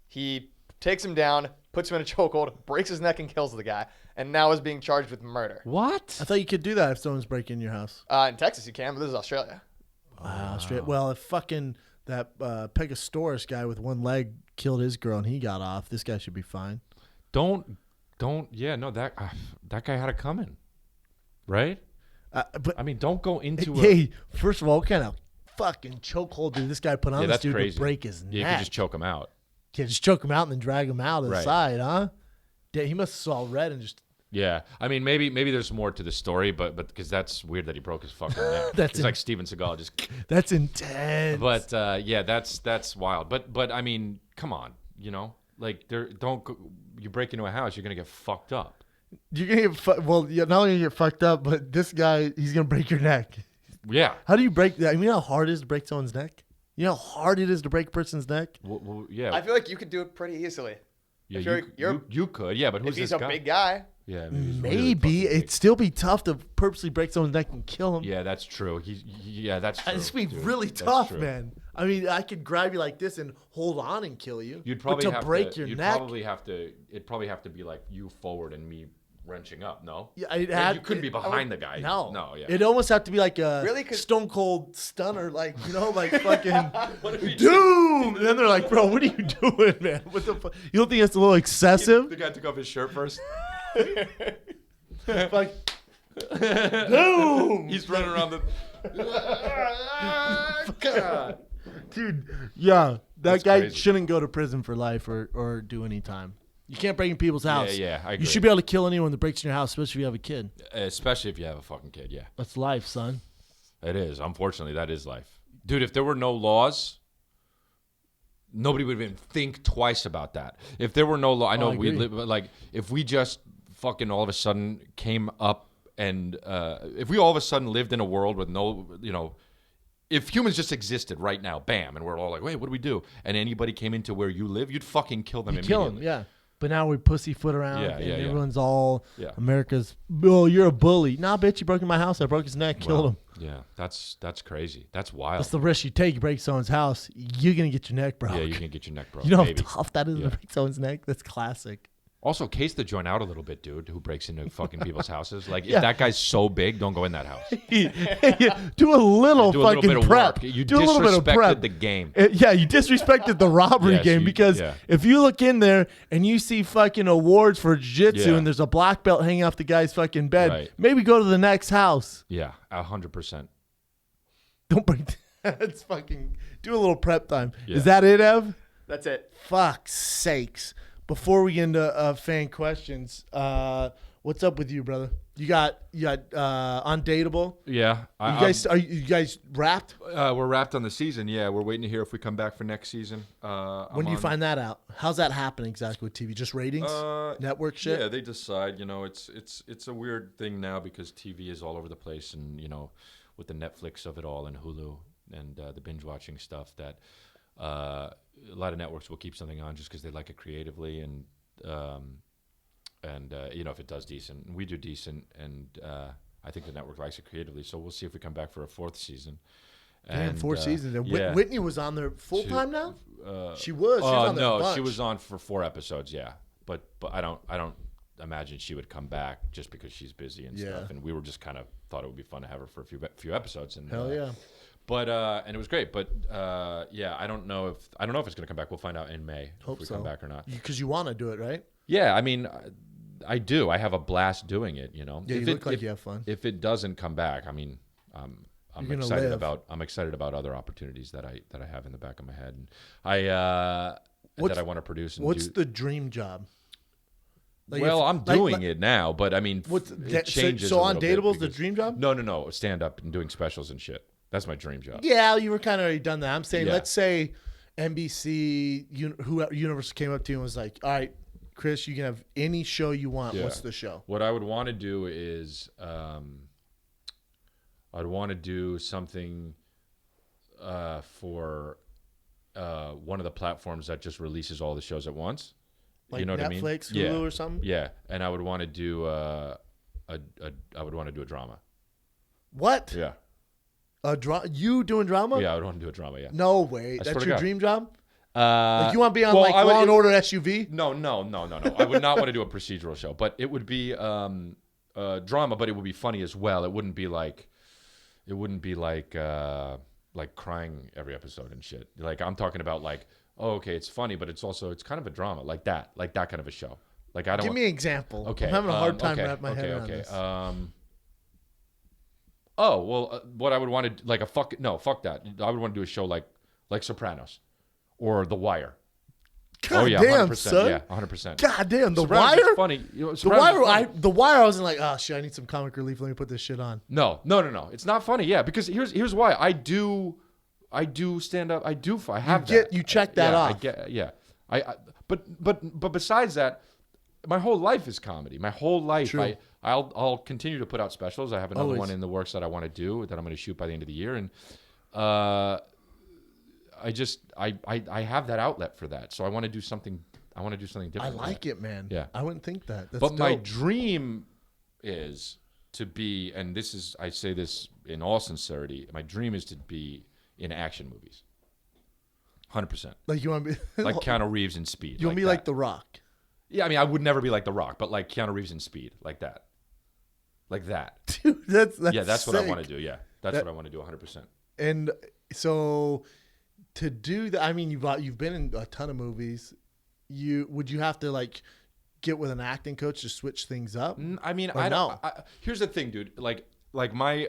He takes him down, puts him in a chokehold, breaks his neck, and kills the guy, and now is being charged with murder. What? I thought you could do that if someone's breaking your house. In Texas, you can, but this is Australia. Wow, straight. Well, if fucking that Pegasaurus guy with one leg killed his girl and he got off, this guy should be fine. Don't. Yeah, no. That guy had it coming, right? But I mean, don't go into. hey, first of all, what kind of fucking chokehold did this guy put on Yeah, this that's dude crazy. to break his neck? You could just choke him out. Yeah, just choke him out and then drag him out of the Right. side, huh? Yeah, he must have saw red and just. Yeah, I mean, maybe there's more to the story, but because that's weird that he broke his fucking neck. That's it's like Steven Seagal just. That's intense. But yeah, that's wild. But I mean, come on, like you break into a house, you're gonna get fucked up. You're gonna get you're not only gonna get fucked up, but this guy, he's gonna break your neck. Yeah. How do you break that? You know how hard it is to break someone's neck? You know how hard it is to break a person's neck? Well, yeah. I feel like you could do it pretty easily. yeah, if you could. Yeah, but who's If he's this a guy? big guy. Yeah, maybe. He's really Maybe fucking big. it'd still be tough to purposely break someone's neck and kill him. Yeah, that's true. That's true. It's gonna be dude. really That's tough, true. man. I mean, I could grab you like this and hold on and kill you. You'd probably but to have break to, your you'd neck. probably have to. It'd probably have to be like you forward and me wrenching up. No. Yeah, Like, you couldn't be behind the guy. No, No. Yeah. It'd almost have to be like a Really? 'Cause- stone cold stunner, like like fucking doom. And then they're like, "Bro, what are you doing, man? What the fuck? You don't think that's a little excessive?" the guy took off his shirt first. Like, Boom! He's running around the. God. Dude, yeah, That's guy crazy. shouldn't go to prison for life or do any time. You can't break in people's house. Yeah, I agree. You should be able to kill anyone that breaks in your house, especially if you have a kid. Especially if you have a fucking kid, yeah. That's life, son. It is. Unfortunately, that is life. Dude, if there were no laws, nobody would even think twice about that. If there were no law, I know I we agree. live, but like, if we just fucking all of a sudden came up and, if we all of a sudden lived in a world with no, if humans just existed right now, bam, and we're all like, wait, what do we do? And anybody came into where you live, you'd fucking kill them You immediately. kill him, yeah. But now we pussyfoot around, Yeah, and yeah, yeah. everyone's all Yeah. America's. Oh, you're a bully. Nah, bitch, you broke in my house. I broke his neck, killed him. Yeah, that's crazy. That's wild. That's the risk you take. You break someone's house, you're gonna get your neck broke. Yeah, you can get your neck broke. You know maybe. how tough that is Yeah. to break someone's neck. That's classic. Also, case the joint out a little bit, dude, who breaks into fucking people's houses. Like, Yeah. if that guy's so big, don't go in that house. Do a little Do a fucking little bit of prep. work. You Do a little bit of disrespected prep. the game. Yeah, you disrespected the robbery Yes, game because yeah. if you look in there and you see fucking awards for jiu-jitsu Yeah. and there's a black belt hanging off the guy's fucking bed, Right. maybe go to the next house. Yeah, 100%. Don't bring that's fucking do a little prep time. Yeah. Is that it, Ev? That's it. Fuck's sakes. Before we get into fan questions, what's up with you, brother? You got Undateable. Yeah. Are you guys wrapped? We're wrapped on the season. Yeah, we're waiting to hear if we come back for next season. When do you find that out? How's that happening exactly with TV? Just ratings, network shit. Yeah, they decide. It's a weird thing now because TV is all over the place, and with the Netflix of it all and Hulu and the binge watching stuff, that a lot of networks will keep something on just because they like it creatively, and if it does decent, we do decent, and I think the network likes it creatively. So we'll see if we come back for a fourth season. Damn, 4 seasons. And yeah. Whitney was on there full time now. She was. She was on there a no, bunch. she was on for 4 episodes. Yeah, but I don't imagine she would come back just because she's busy and Yeah. stuff. And we were just kind of thought it would be fun to have her for a few episodes. And Hell yeah. But and it was great. But yeah, I don't know if it's going to come back. We'll find out in May Hope if we so. come back or not. Because you want to do it, right? Yeah, I mean, I do. I have a blast doing it. Yeah, you look like you have fun. If it doesn't come back, I mean, I'm You're gonna excited live. I'm excited about other opportunities that I have in the back of my head, and that I want to produce. And What's do. the dream job? Like Well, if- I'm doing it now, but I mean, What's it changes. so a on little bit Dateable's the because- dream job? No, stand up and doing specials and shit. That's my dream job. Yeah, you were kind of already done that. I'm saying, Yeah. let's say NBC, Universal came up to you and was like, "All right, Chris, you can have any show you want. Yeah. What's the show?" What I would want to do is, I'd want to do something for one of the platforms that just releases all the shows at once. Like you know what I mean? Netflix, Hulu, Yeah. or something? Yeah, and I would want to do I would want to do a drama. What? Yeah, You doing drama? yeah, I would want to do a drama. Yeah. No way. swear That's to your God. dream job? Like Like you want to be on like Law and Order SUV? No. I would not want to do a procedural show, but it would be drama, but it would be funny as well. It wouldn't be like crying every episode and shit. Like I'm talking about like, oh, okay, it's funny, but it's kind of a drama, like that kind of a show. Like I don't Give me an example. Okay, I'm having a hard time okay, wrapping my head around okay. this. What I would want to like fuck that. I would want to do a show like Sopranos or The Wire. God oh yeah, damn, 100%. son. Yeah, 100%. God damn, The Sopranos is Wire? funny. The Sopranos is Wire, funny. I wasn't like, oh shit, I need some comic relief. Let me put this shit on. No. It's not funny. Yeah, because here's why. I do stand up. I have that. You check that off. But besides that, my whole life is comedy. My whole life. True. I'll continue to put out specials. I have another Always. one in the works that I want to do that I'm going to shoot by the end of the year, and I have that outlet for that. So I want to do something. I want to do something I different. like it, man. Yeah. I wouldn't think that. That's But my dope. dream is to be, and this is, I say this in all sincerity, my dream is to be in action movies. 100%. Like you want to be Like Keanu Reeves in Speed. you want to be that. like The Rock. Yeah, I mean, I would never be like The Rock, but like Keanu Reeves in Speed, like that. Like that. Dude, that's Yeah, that's what I sick. want to do. Yeah, that's what I want to do 100%. And so to do that, I mean, you've been in a ton of movies. Would you have to like get with an acting coach to switch things up? I mean, Or I don't. no? Here's the thing, dude. Like my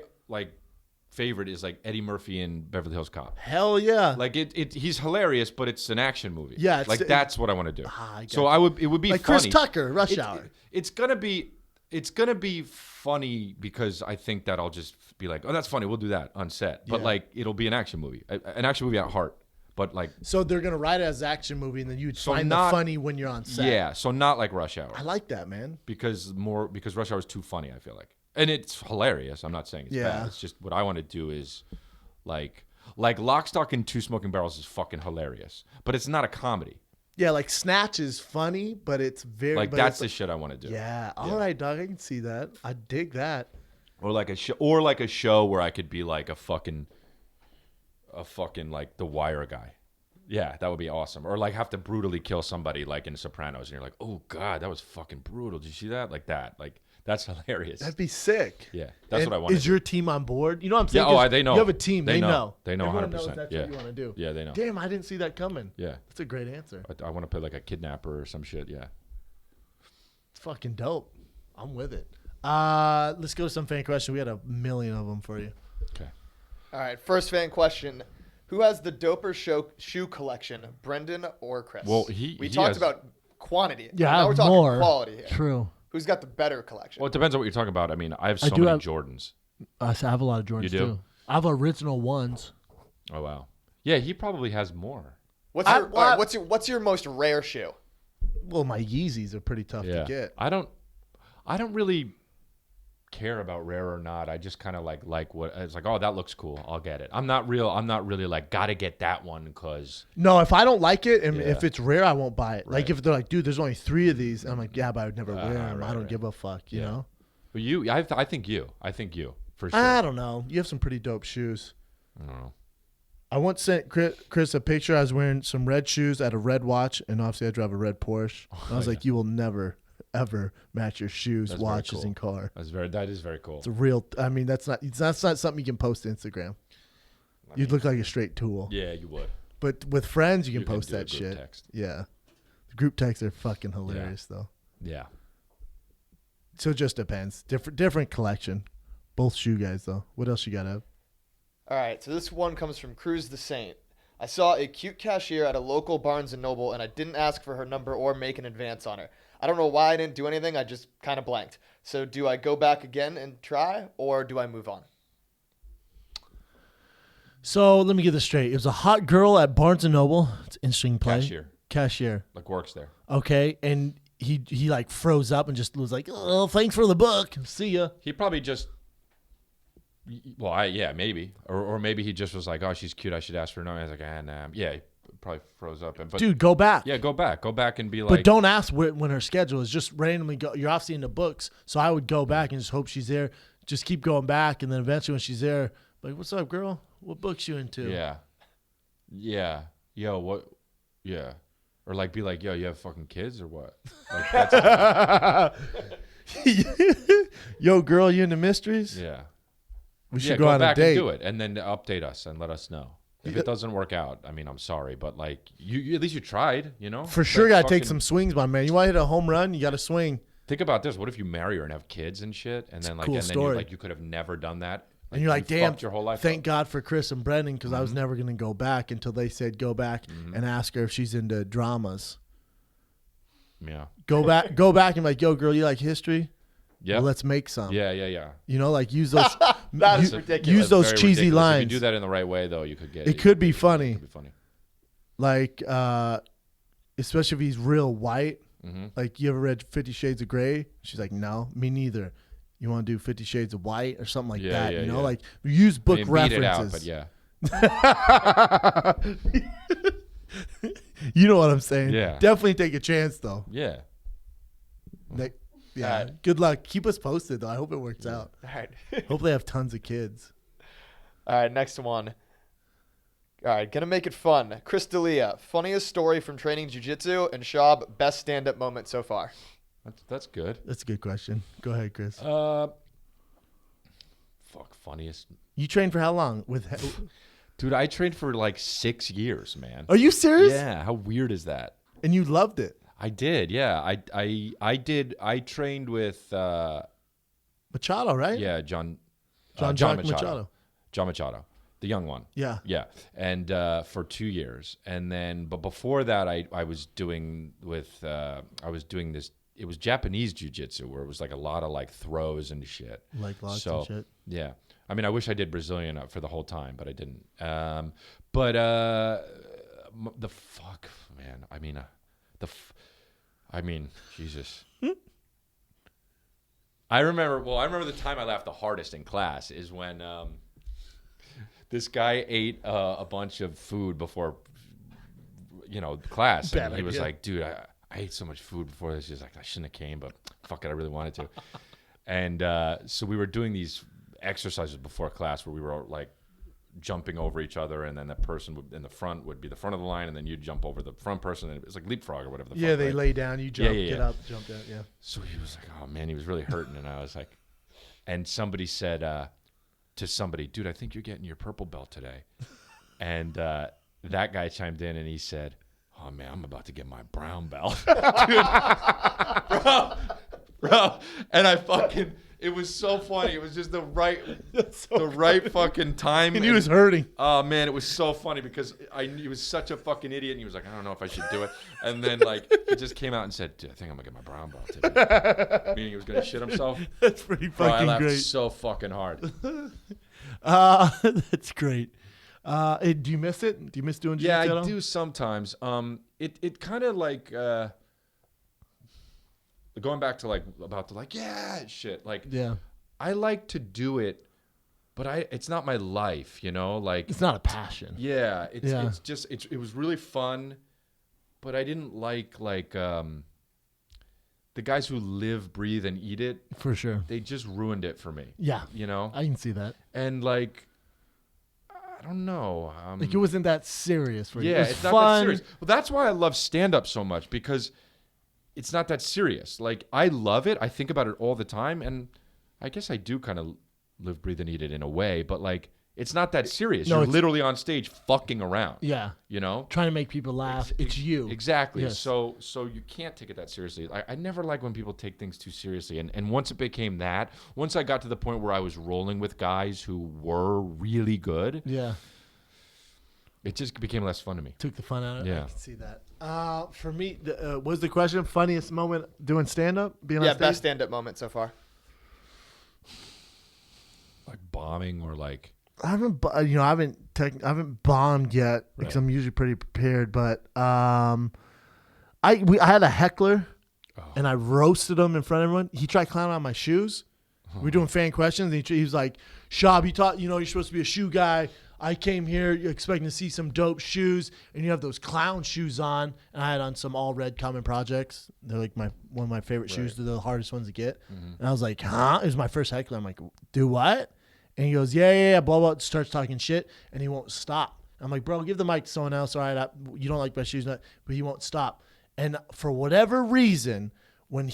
favorite is like Eddie Murphy in Beverly Hills Cop. Hell yeah. Like he's hilarious, but it's an action movie. Yeah, like that's what I want to do. I So got it would be like funny. Chris Tucker, Rush Hour. It's gonna be funny because I think that I'll just be like, oh, that's funny. We'll do that on set. But Yeah. like it'll be an action movie, an action movie at heart. But like, So they're gonna write it as an action movie, and then you'd So find not- the funny when you're on set. yeah. So not like Rush Hour. I like that, man. because Rush Hour is too funny. I feel like, and it's hilarious. I'm not saying it's Yeah. bad. It's just what I want to do is like Lock, Stock, and Two Smoking Barrels is fucking hilarious, but it's not a comedy. Yeah, like Snatch is funny, but it's very Like but that's the it's shit I want to do. yeah. All right, dog. I can see that. I dig that. Or like a show where I could be like a fucking like The Wire guy. Yeah, that would be awesome. Or like have to brutally kill somebody like in Sopranos, and you're like, oh god, that was fucking brutal. Did you see that? Like that. Like that's hilarious. That'd be sick. Yeah, that's And what I want. Is your team on board? You know what I'm saying? Yeah, 'Cause they know. You have a team. They know. They know Everyone 100%. knows that's Yeah. what you want to do. Yeah, they know. Damn, I didn't see that coming. Yeah, That's a great answer. I want to play like a kidnapper or some shit. Yeah. It's fucking dope. I'm with it. Let's go to some fan questions. We had a million of them for you. Okay. All right, first fan question. Who has the doper shoe collection, Brendan or Chris? Well, we he talked has- about quantity. Yeah, I now have we're talking more. quality here. True. Who's got the better collection? Well, it depends on what you're talking about. I mean, I have so do many have- Jordans. I have a lot of Jordans You do? too. I have original ones. Oh wow. Yeah, he probably has more. What's I- your well, all right, what's your most rare shoe? Well, my Yeezys are pretty tough Yeah. to get. I don't really care about rare or not. I just kind of like what it's like. Oh, that looks cool. I'll get it. I'm not really like gotta get that one because No, if I don't like it and Yeah. if it's rare, I won't buy it. Like Right. if they're like, dude, there's only 3 of these, I'm like, yeah, but I would never wear them. I right, don't right. give a fuck, you Yeah. know? but you. I think you for sure. I don't know. You have some pretty dope shoes. I don't know. I once sent Chris a picture. I was wearing some red shoes at a red watch, and obviously I drive a red Porsche. I was like, you will never, ever match your shoes, That's very watches, cool. and car. That is very cool. It's a real. I mean, that's not something you can post to Instagram. You'd look like a straight tool. Yeah, you would. But with friends, you can You can post do a that group shit. text. Yeah, the group texts are fucking hilarious though. Yeah. So it just depends. Different collection. Both shoe guys though. What else you got up? All right, so this one comes from Cruz the Saint. I saw a cute cashier at a local Barnes & Noble, and I didn't ask for her number or make an advance on her. I don't know why I didn't do anything. I just kind of blanked. So do I go back again and try, or do I move on? So let me get this straight. It was a hot girl at Barnes and Noble. It's an interesting play. Cashier. Like works there. Okay, and he like froze up and just was like, "Oh, thanks for the book. See ya." He probably just. Well, yeah, maybe, or maybe he just was like, "Oh, she's cute. I should ask for her." No, I was like, nah. Yeah, he probably froze up. But Dude, go back. yeah, go back and be like, But don't ask when her schedule is. Just randomly go. You're obviously in the books, so I would go back and just hope she's there. Just keep going back, and then eventually when she's there, like, "What's up, girl? What books you into?" yeah, yo, what, yeah, or like be like, yo, you have fucking kids or what? Like, that's, Yo, girl, you into mysteries? yeah, We should yeah, go on back a date. and do it, and then update us and let us know. If it doesn't work out, I mean, I'm sorry, but like, you at least you tried, you know. For It's sure, like gotta take fucking- some swings, my man. You want to hit a home run? You got to swing. Think about this: what if you marry her and have kids and shit, and then like, cool and then story. you're like, you could have never done that, And you're like, you damn, fucked your whole life. thank up. God for Chris and Brendan because I was never going to go back until they said go back and ask her if she's into dramas. Yeah. Go back and be like, yo, girl, you like history? Yeah. Well, let's make some. Yeah. You know, like use those. That is u- ridiculous. Use those Very cheesy ridiculous. lines. If you do that in the right way, though, you could get It could be funny. It could be funny. Like, especially if he's real white. Mm-hmm. Like, you ever read 50 Shades of Grey? She's like, no, me neither. You want to do 50 Shades of White or something like Yeah, that? yeah, you know, yeah. like use book I mean, references. beat it out, but yeah. You know what I'm saying? Yeah. Definitely take a chance though. Yeah. Yeah. Alright. Good luck. Keep us posted though. I hope it works out. All right. Hope they have tons of kids. All right, next one. All right, gonna make it fun. Chris D'Elia, funniest story from training jiu-jitsu, and Schaub, best stand-up moment so far. That's good. That's a good question. Go ahead, Chris. Fuck, funniest. You trained for how long? Dude, I trained for like 6 years, man. Are you serious? Yeah, how weird is that? And you loved it. I did, yeah. I did. I trained with Machado, right? yeah, John Machado. John Machado, the young one. Yeah. Yeah. And for 2 years. And then but before that I was doing with this, it was Japanese jiu-jitsu where it was like a lot of like throws and shit. Like lots So, and shit. yeah. I mean, I wish I did Brazilian for the whole time, but I didn't. The fuck, man. I mean, Jesus. I remember the time I laughed the hardest in class is when this guy ate a bunch of food before, class. Bad And he was idea. like, dude, I ate so much food before this. He's like, I shouldn't have came, but fuck it, I really wanted to. And so we were doing these exercises before class where we were like jumping over each other, and then that person in the front would be the front of the line, and then you'd jump over the front person, and it was like leapfrog or whatever the Yeah, fuck, they right? lay down, you jump, Yeah. get up, jump down. Yeah. So he was like, oh man, he was really hurting. And I was like, and somebody said to somebody, dude, I think you're getting your purple belt today. And that guy chimed in and he said, oh man, I'm about to get my brown belt. Dude, bro. And it was so funny. It was just the right fucking time. And he was hurting. Oh man, it was so funny because he was such a fucking idiot, and he was like, I don't know if I should do it. And then like he just came out and said, dude, I think I'm gonna get my brown belt today. Meaning he was gonna shit himself. That's pretty Bro, I fucking laughed great. so fucking hard. That's great. Do you miss it? Do you miss doing jiu-jitsu? Yeah, at I all? do sometimes. It kind of like going back to like about the like shit. Like Yeah. I like to do it, but it's not my life, Like It's not a passion. yeah, Yeah. it's just it was really fun, but I didn't like the guys who live, breathe, and eat it. For sure. They just ruined it for me. Yeah. I can see that. And like I don't know. Like it wasn't that serious for you. Yeah, It was it's not fun. that serious. Well, that's why I love stand-up so much, because it's not that serious. Like, I love it. I think about it all the time, and I guess I do kind of live, breathe, and eat it in a way, but like, it's not that serious. No, You're it's- literally on stage fucking around. Yeah. Trying to make people laugh. It's you. Exactly. Yes. So you can't take it that seriously. I never like when people take things too seriously. And once it became that, once I got to the point where I was rolling with guys who were really good, Yeah. it just became less fun to me. Took the fun out of it. Yeah. I can see that. For me, was the question funniest moment doing stand-up? Being on Yeah, stage? best stand-up moment so far. Like bombing or like... I haven't bombed yet because Right. I'm usually pretty prepared. But I had a heckler, and I roasted him in front of everyone. He tried climbing on my shoes. We were doing fan questions, and he was like, "Schaub, you thought you're supposed to be a shoe guy. I came here, you're expecting to see some dope shoes, and you have those clown shoes on." And I had on some all red Common Projects. They're like one of my favorite shoes. They're the hardest ones to get. And I was like, "Huh?" It was my first heckler. I'm like, "Do what?" And he goes, yeah, blah, blah, starts talking shit, and he won't stop. I'm like, bro, give the mic to someone else. All right, you don't like my shoes, but he won't stop. And for whatever reason, when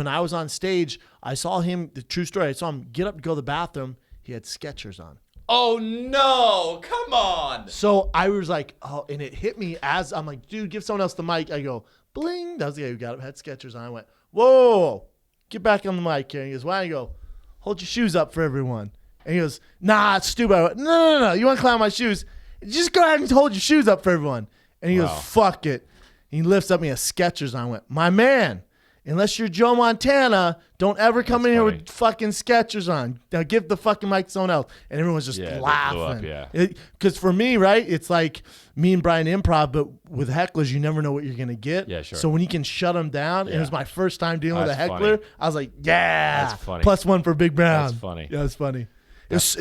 I was on stage, I saw him, the true story, I saw him get up to go to the bathroom. He had Skechers on. Oh, no. Come on. So I was like, oh, and it hit me as I'm like, dude, give someone else the mic. I go, bling. That was the guy who got up, had Skechers on. I went, whoa, get back on the mic here. And he goes, why? I go, hold your shoes up for everyone. And he goes, nah, it's stupid. I went, no. You want to clown my shoes? Just go ahead and hold your shoes up for everyone. And he goes, fuck it. He lifts up me a Skechers on. I went, my man, unless you're Joe Montana, don't ever come in here with fucking Skechers on. Now give the fucking mic to someone else. And everyone's just laughing. Because for me, right, it's like me and Brian improv, but with hecklers, you never know what you're going to get. Yeah, sure. So when you can shut them down, and it was my first time dealing with a That's heckler, funny. I was like, yeah. That's funny. +1 for Big Brown. That's funny. Yeah, it's funny.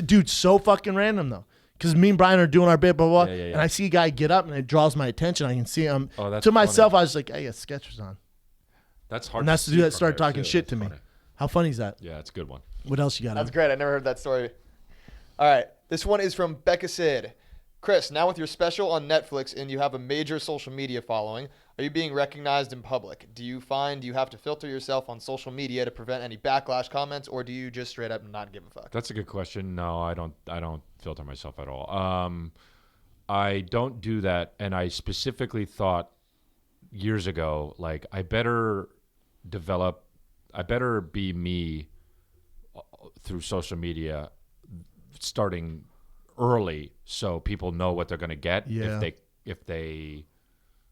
Dude, so fucking random, though. Because me and Brian are doing our bit, blah, blah, blah. Yeah. And I see a guy get up, and it draws my attention. I can see him. Oh, that's to myself, funny. I was like, hey, it's Skechers on. That's hard. And that's the see dude that from started there, talking too. shit That's to me. funny. How funny is that? Yeah, it's a good one. What else you got? That's Em? great. I never heard that story. All right. This one is from Becca Sid. Chris, now with your special on Netflix and you have a major social media following, are you being recognized in public? Do you find you have to filter yourself on social media to prevent any backlash comments, or do you just straight up not give a fuck? That's a good question. No, I don't filter myself at all. I don't do that, and I specifically thought years ago, like, I better be me through social media starting early so people know what they're going to get if they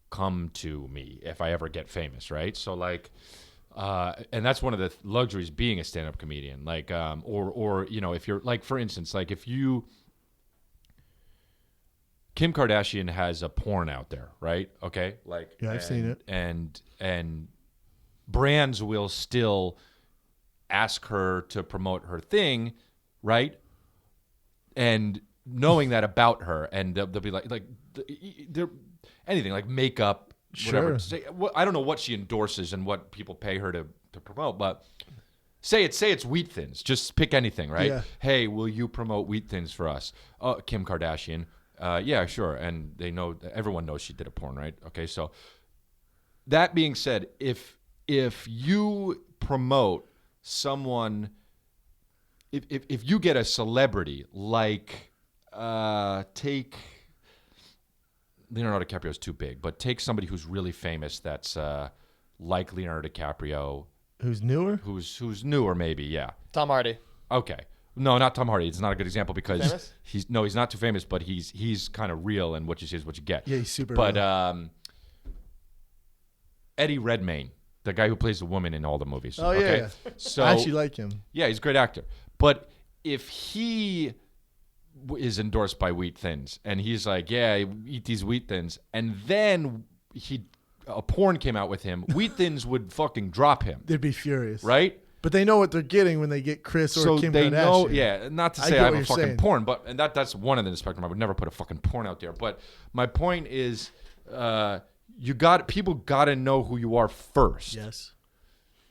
come to me, if I ever get famous, right? So, like, and that's one of the luxuries being a stand-up comedian, like, or you know, if you're, like, for instance, like, if you, Kim Kardashian has a porn out there, right? Okay, like, Yeah, I've seen it. And brands will still ask her to promote her thing, right? And knowing that about her, and they'll be like they're anything like makeup, whatever. I don't know what she endorses and what people pay her to promote, but say it's Wheat Thins. Just pick anything, right? Yeah. Hey, will you promote Wheat Thins for us? Oh, Kim Kardashian. Yeah, sure. And everyone knows she did a porn, right? Okay, so that being said, if you promote someone, if you get a celebrity like take Leonardo DiCaprio's too big, but take somebody who's really famous that's like Leonardo DiCaprio, Who's newer? Who's newer, maybe, yeah. Tom Hardy. Okay. No, not Tom Hardy. It's not a good example because famous? he's not too famous, but he's kind of real, and what you see is what you get. Yeah, he's super But real. Eddie Redmayne, the guy who plays the woman in all the movies. Oh, yeah, okay? yeah. So I actually like him. yeah, he's a great actor. But if he is endorsed by Wheat Thins and he's like, yeah, eat these Wheat Thins, and then a porn came out with him, Wheat Thins would fucking drop him, They'd be furious. right? But they know what they're getting when they get Chris or So Kim they Kardashian. know, yeah. Not to I say get I what have a you're fucking saying. porn, but that's one end of the spectrum. I would never put a fucking porn out there. But my point is, people got to know who you are first. Yes.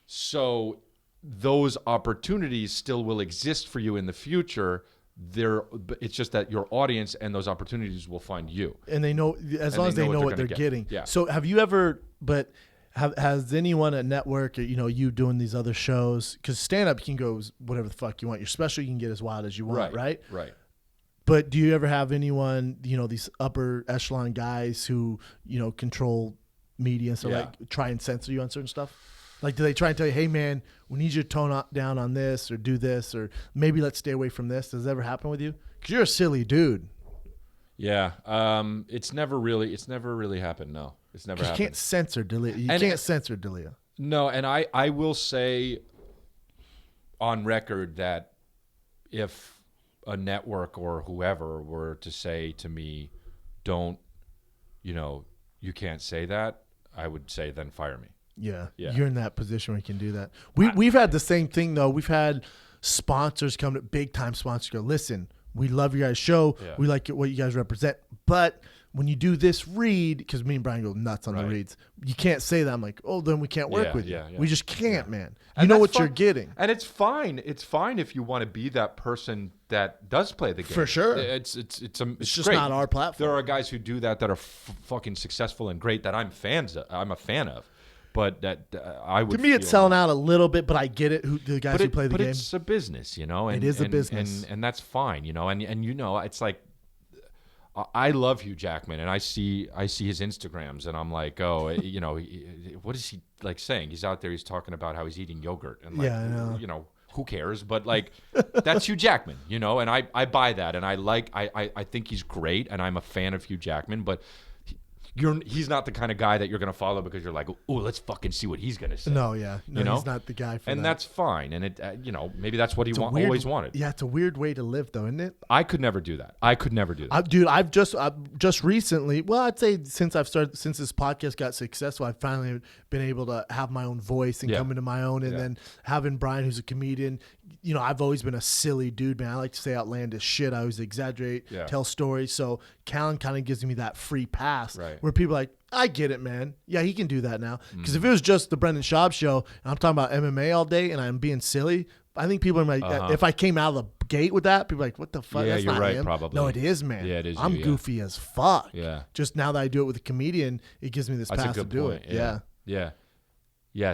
So those opportunities still will exist for you in the future. It's just that your audience and those opportunities will find you. And they know, as long as they know what they're getting. Yeah. So have you ever, has anyone at network or, you doing these other shows, because stand-up you can go whatever the fuck you want. Your special you can get as wild as you want, right? Right. But do you ever have anyone, these upper echelon guys who, control media and stuff, like try and censor you on certain stuff? Like, do they try and tell you, hey, man, we need you to tone down on this or do this, or maybe let's stay away from this? Does that ever happen with you? Because you're a silly dude. Yeah. It's never really happened. No, it's never happened. You can't censor D'Elia. You can't censor D'Elia. No, and I will say on record that if a network or whoever were to say to me, don't, you can't say that, I would say then fire me. Yeah, Yeah. You're in that position where you can do that. We've had the same thing, though. We've had sponsors come to, big-time sponsors go, listen, we love your guys' show. Yeah. We like what you guys represent. But when you do this read, because me and Brian go nuts on the Right. reads, you can't say that. I'm like, oh, then we can't work with you. Yeah. We just can't, man. You And know that's what you're fine. getting. And it's fine. It's fine if you want to be that person that does play the game. For sure. It's just great. not our platform. There are guys who do that are fucking successful and great that I'm a fan of. But that I would. To me, it's feel selling like- out a little bit, but I get it. The guys who play the but game. it's a business, And, It is a business. and that's fine, And it's like I love Hugh Jackman, and I see his Instagrams, and I'm like, oh, what is he like saying? He's out there, he's talking about how he's eating yogurt, and like, Yeah, I know. who cares? But like, that's Hugh Jackman, and I buy that, and I think he's great, and I'm a fan of Hugh Jackman, but. He's not the kind of guy that you're going to follow because you're like, oh, let's fucking see what he's going to say. No, yeah. No, he's not the guy for that. And that's fine. And it, maybe that's what he always wanted. Yeah, it's a weird way to live, though, isn't it? I could never do that. Dude, I've just recently, well, I'd say since this podcast got successful, I've finally been able to have my own voice and come into my own. And then having Brian, who's a comedian, I've always been a silly dude, man. I like to say outlandish shit. I always exaggerate, tell stories. So Callan kind of gives me that free pass where people are like, I get it, man. Yeah, he can do that now. Because if it was just the Brendan Schaub show and I'm talking about MMA all day and I'm being silly, I think people are like, if I came out of the gate with that, people are like, what the fuck? Yeah, That's you're not right, him. probably. No, it is, man. Yeah, it is I'm you, yeah. goofy as fuck. Yeah. Just now that I do it with a comedian, it gives me this That's pass a to good do point. it. Yeah.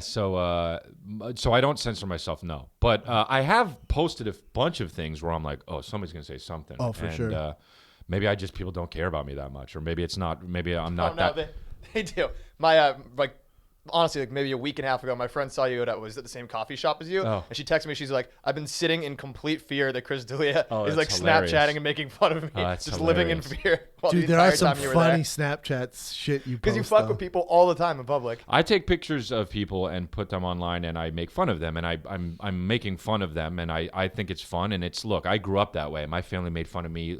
So I don't censor myself, no. But I have posted a bunch of things where I'm like, oh, somebody's going to say something. Oh, for sure. Maybe people don't care about me that much, or maybe it's not. Maybe I'm not that. They do. My honestly, like maybe a week and a half ago, my friend saw you at the same coffee shop as you, and she texted me. She's like, "I've been sitting in complete fear that Chris D'Elia is like hilarious. Snapchatting and making fun of me, just living in fear." Dude, there are some funny Snapchats shit you post. Because you fuck with people all the time in public. I take pictures of people and put them online, and I make fun of them, and I'm making fun of them, and I think it's fun, and it's look. I grew up that way. My family made fun of me.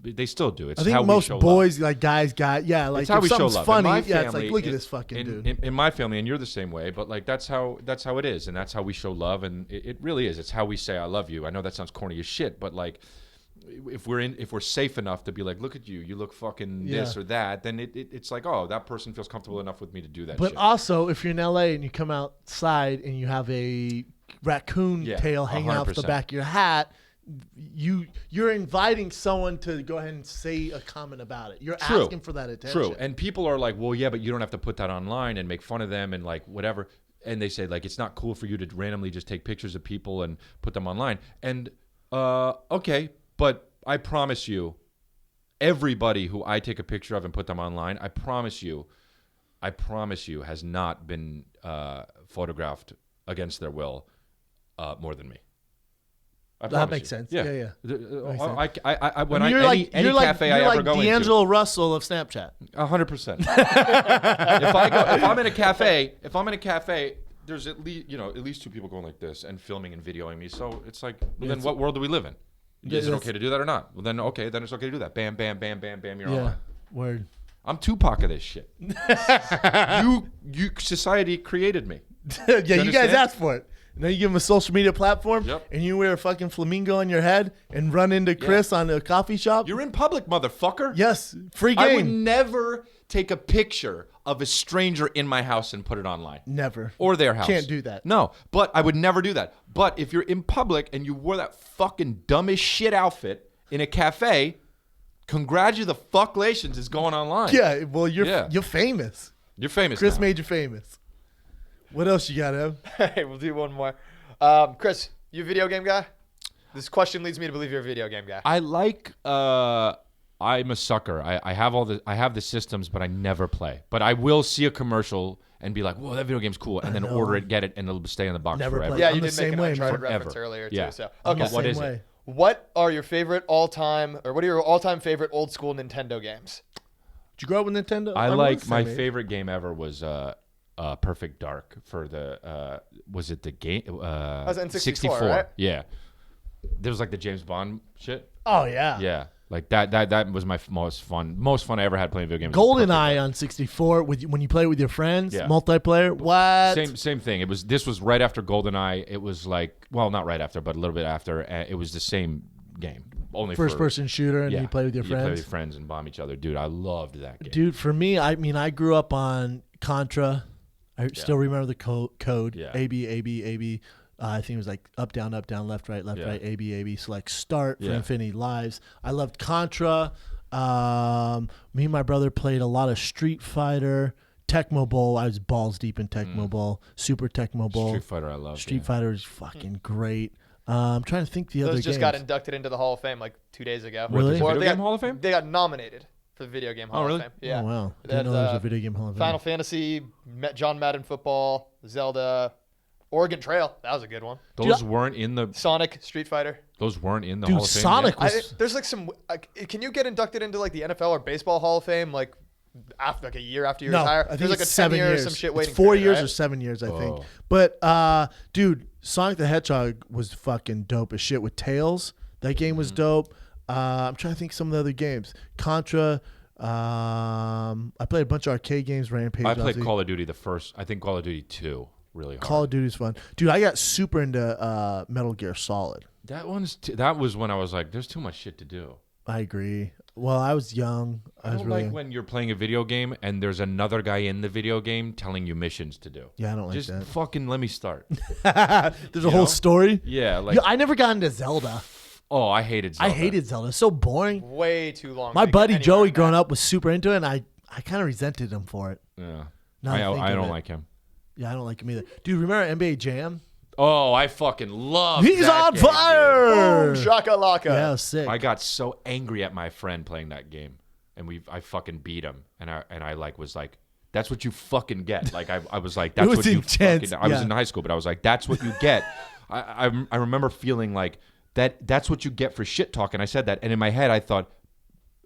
They still do. It's I think how most we show boys, love. like guys, like it's how if we show something's love. funny, In my it's like family, look at this fucking dude. In my family, and you're the same way, but like that's how it is, and that's how we show love, and it really is. It's how we say I love you. I know that sounds corny as shit, but like if we're safe enough to be like, look at you, you look fucking this or that, then it's like, oh, that person feels comfortable enough with me to do that. But shit. also, if you're in LA and you come outside and you have a raccoon tail hanging out the 100%. back of your hat, you're inviting someone to go ahead and say a comment about it. You're asking for that attention. True. And people are like, well, yeah, but you don't have to put that online and make fun of them and like whatever. And they say like it's not cool for you to randomly just take pictures of people and put them online. And okay, but I promise you, everybody who I take a picture of and put them online, I promise you, has not been photographed against their will more than me. That makes sense. Yeah. When any cafe I ever go into, D'Angelo Russell of Snapchat. 100%. If I'm in a cafe, there's at least two people going like this and filming and videoing me. So it's like, well, then what world do we live in? Is it okay to do that or not? Well, then okay, then it's okay to do that. Bam, bam, bam, bam, bam. You're online. Word. I'm Tupac of this shit. Society created me. You guys understand? asked for it. And then you give him a social media platform, Yep. and you wear a fucking flamingo on your head and run into Chris on a coffee shop. You're in public, motherfucker. Yes, free game. I would never take a picture of a stranger in my house and put it online. Never. Or their house. Can't do that. No, but I would never do that. But if you're in public and you wore that fucking dumbest shit outfit in a cafe, congratulations is going online. Yeah, well, you're famous. You're famous Chris now. made you famous. What else you got, Ev? Hey, we'll do one more. Chris, you a video game guy? This question leads me to believe you're a video game guy. I like. I'm a sucker. I have the systems, but I never play. But I will see a commercial and be like, "Whoa, that video game's cool," and then order it, get it, and it'll stay in the box Never forever. play. Yeah, I'm you the did make same an way, Uncharted man. reference Forever. earlier too. Yeah. So I'm the okay, what same is way. it? what are your all-time favorite old school Nintendo games? Did you grow up with Nintendo? I we're like the my same age. favorite game ever was Perfect Dark for the was it the game was N64, 64, right? Yeah. There was like the James Bond shit. Oh yeah. Yeah. Like that was my most fun I ever had playing video games. was Perfect GoldenEye Dark. on 64 when you play with your friends, Yeah. multiplayer. What? Same thing. This was right after GoldenEye. It was like, well, not right after, but a little bit after. It was the same game, only First person shooter, and you play with your You play with friends. your friends and bomb each other, dude. I loved that game. Dude, for me, I grew up on Contra. I still remember the code. Yeah. A B A B A B. I think it was like up down left right A B select start for infinity lives. I loved Contra. Me and my brother played a lot of Street Fighter, Tecmo Bowl. I was balls deep in Tecmo Bowl, Super Tecmo Bowl. Street Fighter, I love. Street Fighter is fucking great. I'm trying to think the other Those just games. got inducted into the Hall of Fame like 2 days ago. Really? Video they Game got, Hall of Fame? They got nominated for the Video Game Hall really? of Fame. Yeah. Oh wow! They Didn't had, know there was a video game hall of Fame. Final Fantasy, John Madden Football, Zelda, Oregon Trail. That was a good one. Those weren't in the. Sonic, Street Fighter. Those weren't in the Dude, Hall of Fame. Sonic yet? was- There's like some. Can you get inducted into like the NFL or Baseball Hall of Fame like after like a year after you No, retire? I think There's like it's a 7 10 years, years. some shit it's waiting. 4 for you, years right? or 7 years, I think. Oh. But dude, Sonic the Hedgehog was fucking dope as shit with Tails. That game was dope. I'm trying to think some of the other games. Contra. I played a bunch of arcade games. Rampage. I played obviously. Call of Duty I think Call of Duty 2 really hard. Call of Duty's fun, dude. I got super into Metal Gear Solid. That was when I was like, there's too much shit to do. I agree. Well, I was young. I was don't really like young. when you're playing a video game and there's another guy in the video game telling you missions to do. Yeah, I don't like Just that. fucking let me start. There's a whole story. Yeah, like Yeah, I never got into Zelda. oh, I hated Zelda. I hated Zelda. It's so boring. Way too long. My to get buddy anywhere Joey in growing that. up was super into it, and I kind of resented him for it. Yeah. Now that I think I of don't it. like him. Yeah, I don't like him either. Dude, remember NBA Jam? Oh, I fucking love He's that on game, dude. fire! Boom, shaka laka. Yeah, it was sick. I got so angry at my friend playing that game. and I fucking beat him, and I like was like, that's what you fucking get. Like I was like, that's what you intense. fucking. I was in high school, but I was like, that's what you get. I remember feeling like that's what you get for shit talking. I said that, and in my head I thought,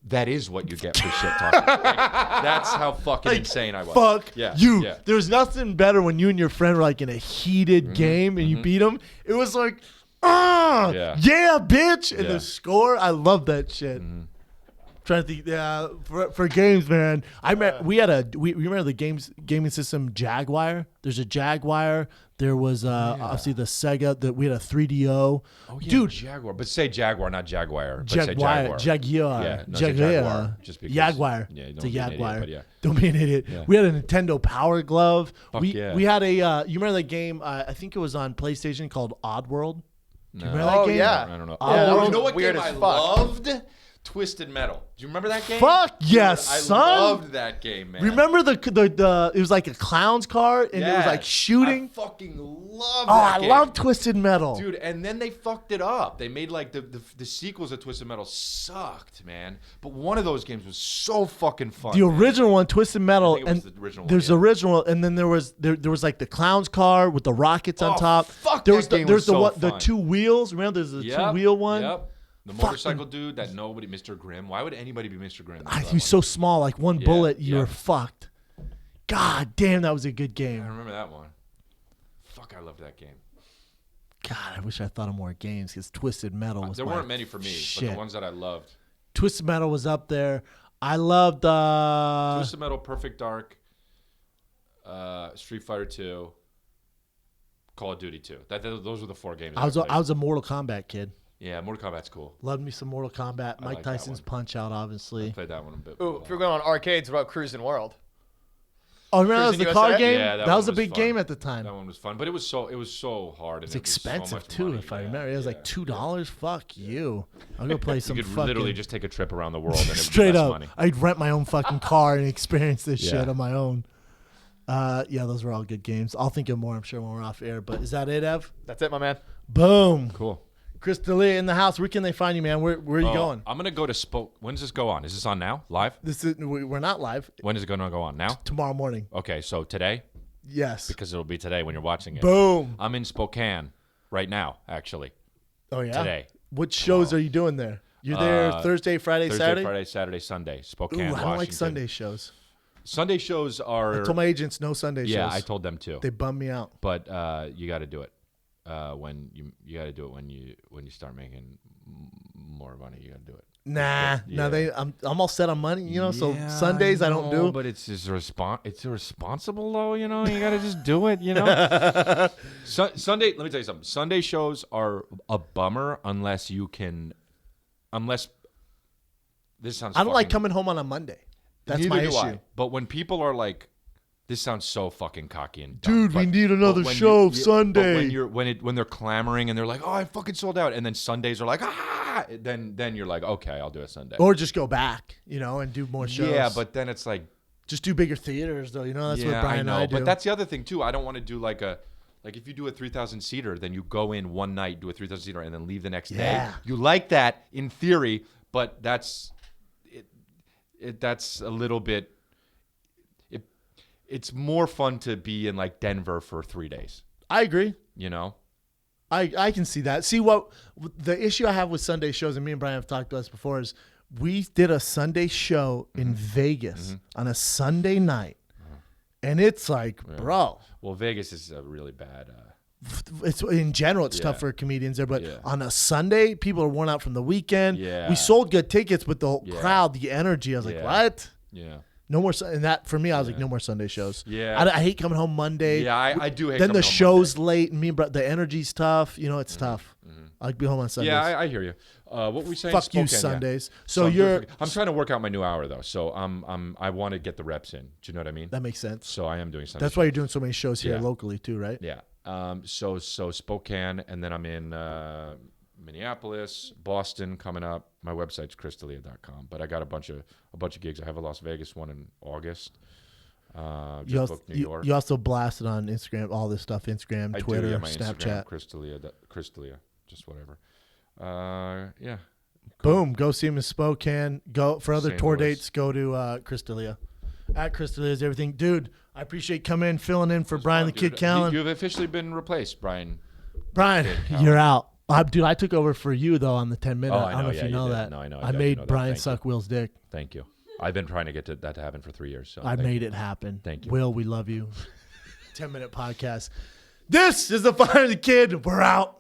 that is what you get for shit talking. Like, that's how fucking insane I was. Fuck you. Yeah. There's nothing better when you and your friend were like in a heated game and you beat them. It was like, yeah, bitch. And the score, I love that shit. Trying to think, for games, man. We remember the gaming system Jaguar. There's a Jaguar. There was obviously the Sega. We had a 3DO. Oh yeah, dude. Jaguar. But say Jaguar, not Jaguar. But say Jaguar. Jaguar. Yeah, no, say Jaguar. Just because. Jaguar. Yeah, it's a Jaguar. Idiot, but yeah. Don't be an idiot. Yeah. We had a Nintendo Power Glove. We had a. You remember that game? I think it was on PlayStation called Oddworld. Do you remember that game? Yeah. I don't know. Oddworld. You know what Weird game as I fuck. loved? Twisted Metal. Do you remember that game? Fuck yes, son. I loved that game, man. Remember the it was like a clown's car and it was like shooting. I fucking love Oh, that I game. love Twisted Metal. Dude, and then they fucked it up. They made like the sequels of Twisted Metal sucked, man. But one of those games was so fucking fun. The man. original one, Twisted Metal, I think it was and the original one, there's yeah. the original, and then there was like the clown's car with the rockets on top. Fuck, there was that game there's was the so what the fun. two wheels. Remember, there's the two wheel one. Yep. The motorcycle dude that nobody, Mr. Grimm. Why would anybody be Mr. Grimm? He was so small, like one bullet, you yeah. were fucked. God damn, that was a good game. I remember that one. Fuck, I loved that game. God, I wish I thought of more games because Twisted Metal was. There my weren't many for me, shit. but the ones that I loved. Twisted Metal was up there. I loved Twisted Metal, Perfect Dark, Street Fighter 2, Call of Duty 2. Those were the 4 games. I was a Mortal Kombat kid. Yeah, Mortal Kombat's cool. Loved me some Mortal Kombat. Mike like that Tyson's one. Punch Out, obviously. I played that one a bit. Ooh, if you're going on arcades, what about Cruising World? Oh, remember that was the Cruising car USA? game? Yeah, that was a one big fun. game at the time. That one was fun, but it was so hard. It's expensive too, if I remember. It was like $2. Fuck you. I'm gonna play some You could fucking. literally just take a trip around the world and it would be Straight less up. money. I'd rent my own fucking car and experience this Yeah. shit on my own. Yeah, those were all good games. I'll think of more, I'm sure, when we're off air. But is that it, Ev? That's it, my man. Boom. Cool. Chris D'Elia in the house. Where can they find you, man? Where are you going? I'm gonna go to Spoke. When does this go on? Is this on now? Live? We're not live. When is it gonna go on? Now? Tomorrow morning. Okay, so today, Yes. because it'll be today when you're watching it. Boom. I'm in Spokane right now, actually. Oh yeah. Today. What shows are you doing there? You're there Thursday, Friday, Saturday. Friday, Saturday, Sunday. Spokane, Ooh, I don't Washington. like Sunday shows. Sunday shows are. I told my agents no Sunday shows. Yeah, I told them too. They bum me out. But you got to do it when you got to do it when you start making more money. You got to do it. Nah, Yeah. I'm all set on money, you know. So Sundays I don't do. But it's irresponsible though, you know. You got to just do it, you know. Sunday. Let me tell you something. Sunday shows are a bummer unless this sounds. I don't like coming home on a Monday. That's Neither my do issue. I. But when people are like, this sounds so fucking cocky and dumb, Dude, we need another when show but Sunday. when they're clamoring and they're like, oh, I fucking sold out, and then Sundays are like, then you're like, okay, I'll do a Sunday. Or just go back, you know, and do more shows. Yeah, but then it's like, just do bigger theaters, though. You know, that's yeah, what Brian I and know. I do. But that's the other thing too. I don't want to do like if you do a 3,000 seater, then you go in one night, do a 3,000 seater, and then leave the next day. Yeah. You like that in theory, but that's a little bit. It's more fun to be in like Denver for 3 days. I agree. You know. I can see that. See, what the issue I have with Sunday shows, and me and Brian have talked about this before, is we did a Sunday show in Vegas on a Sunday night, and it's like, bro. Well, Vegas is a really bad. It's in general, it's Yeah. tough for comedians there, but Yeah. on a Sunday, people are worn out from the weekend. Yeah. We sold good tickets, but the whole Yeah. crowd, the energy, I was like, Yeah. what? Yeah. No more, and that for me, I was like, no more Sunday shows. Yeah. I hate coming home Monday. Yeah, I do hate. Then coming the home show's Monday. late, and the energy's tough. You know, it's tough. I like to be home on Sundays. Yeah, I hear you. What were we saying? Fuck you, Spokane, yeah. Sundays. So I'm you're. trying to work out my new hour though, so I want to get the reps in. Do you know what I mean? That makes sense. So I am doing Sunday. That's why you're doing so many shows here Yeah. locally too, right? Yeah. So Spokane, and then I'm in Minneapolis, Boston coming up. My website's chrisdelia.com, but I got a bunch of gigs. I have a Las Vegas one in August. You Just booked New York. you also blasted on Instagram, all this stuff, Instagram, I Twitter, do, yeah, my Snapchat. Instagram, Chris D'Elia, just whatever. Yeah. Boom. Go see him in Spokane. Go for other St. tour Louis. dates. Go to Chris D'Elia. At Chris D'Elia's everything. Dude, I appreciate coming in, filling in for Brian the Kid Callen. You've officially been replaced, Brian. Brian, Callen. you're out. Dude, I took over for you, though, on the 10-minute. Oh, I don't know if you know did. that. No, I know. I know made that. Brian Thank suck Will's dick. Thank you. I've been trying to get that to happen for 3 years. So I made it happen. Thank you. Will, we love you. 10-minute podcast. This is the Fire the Kid. We're out.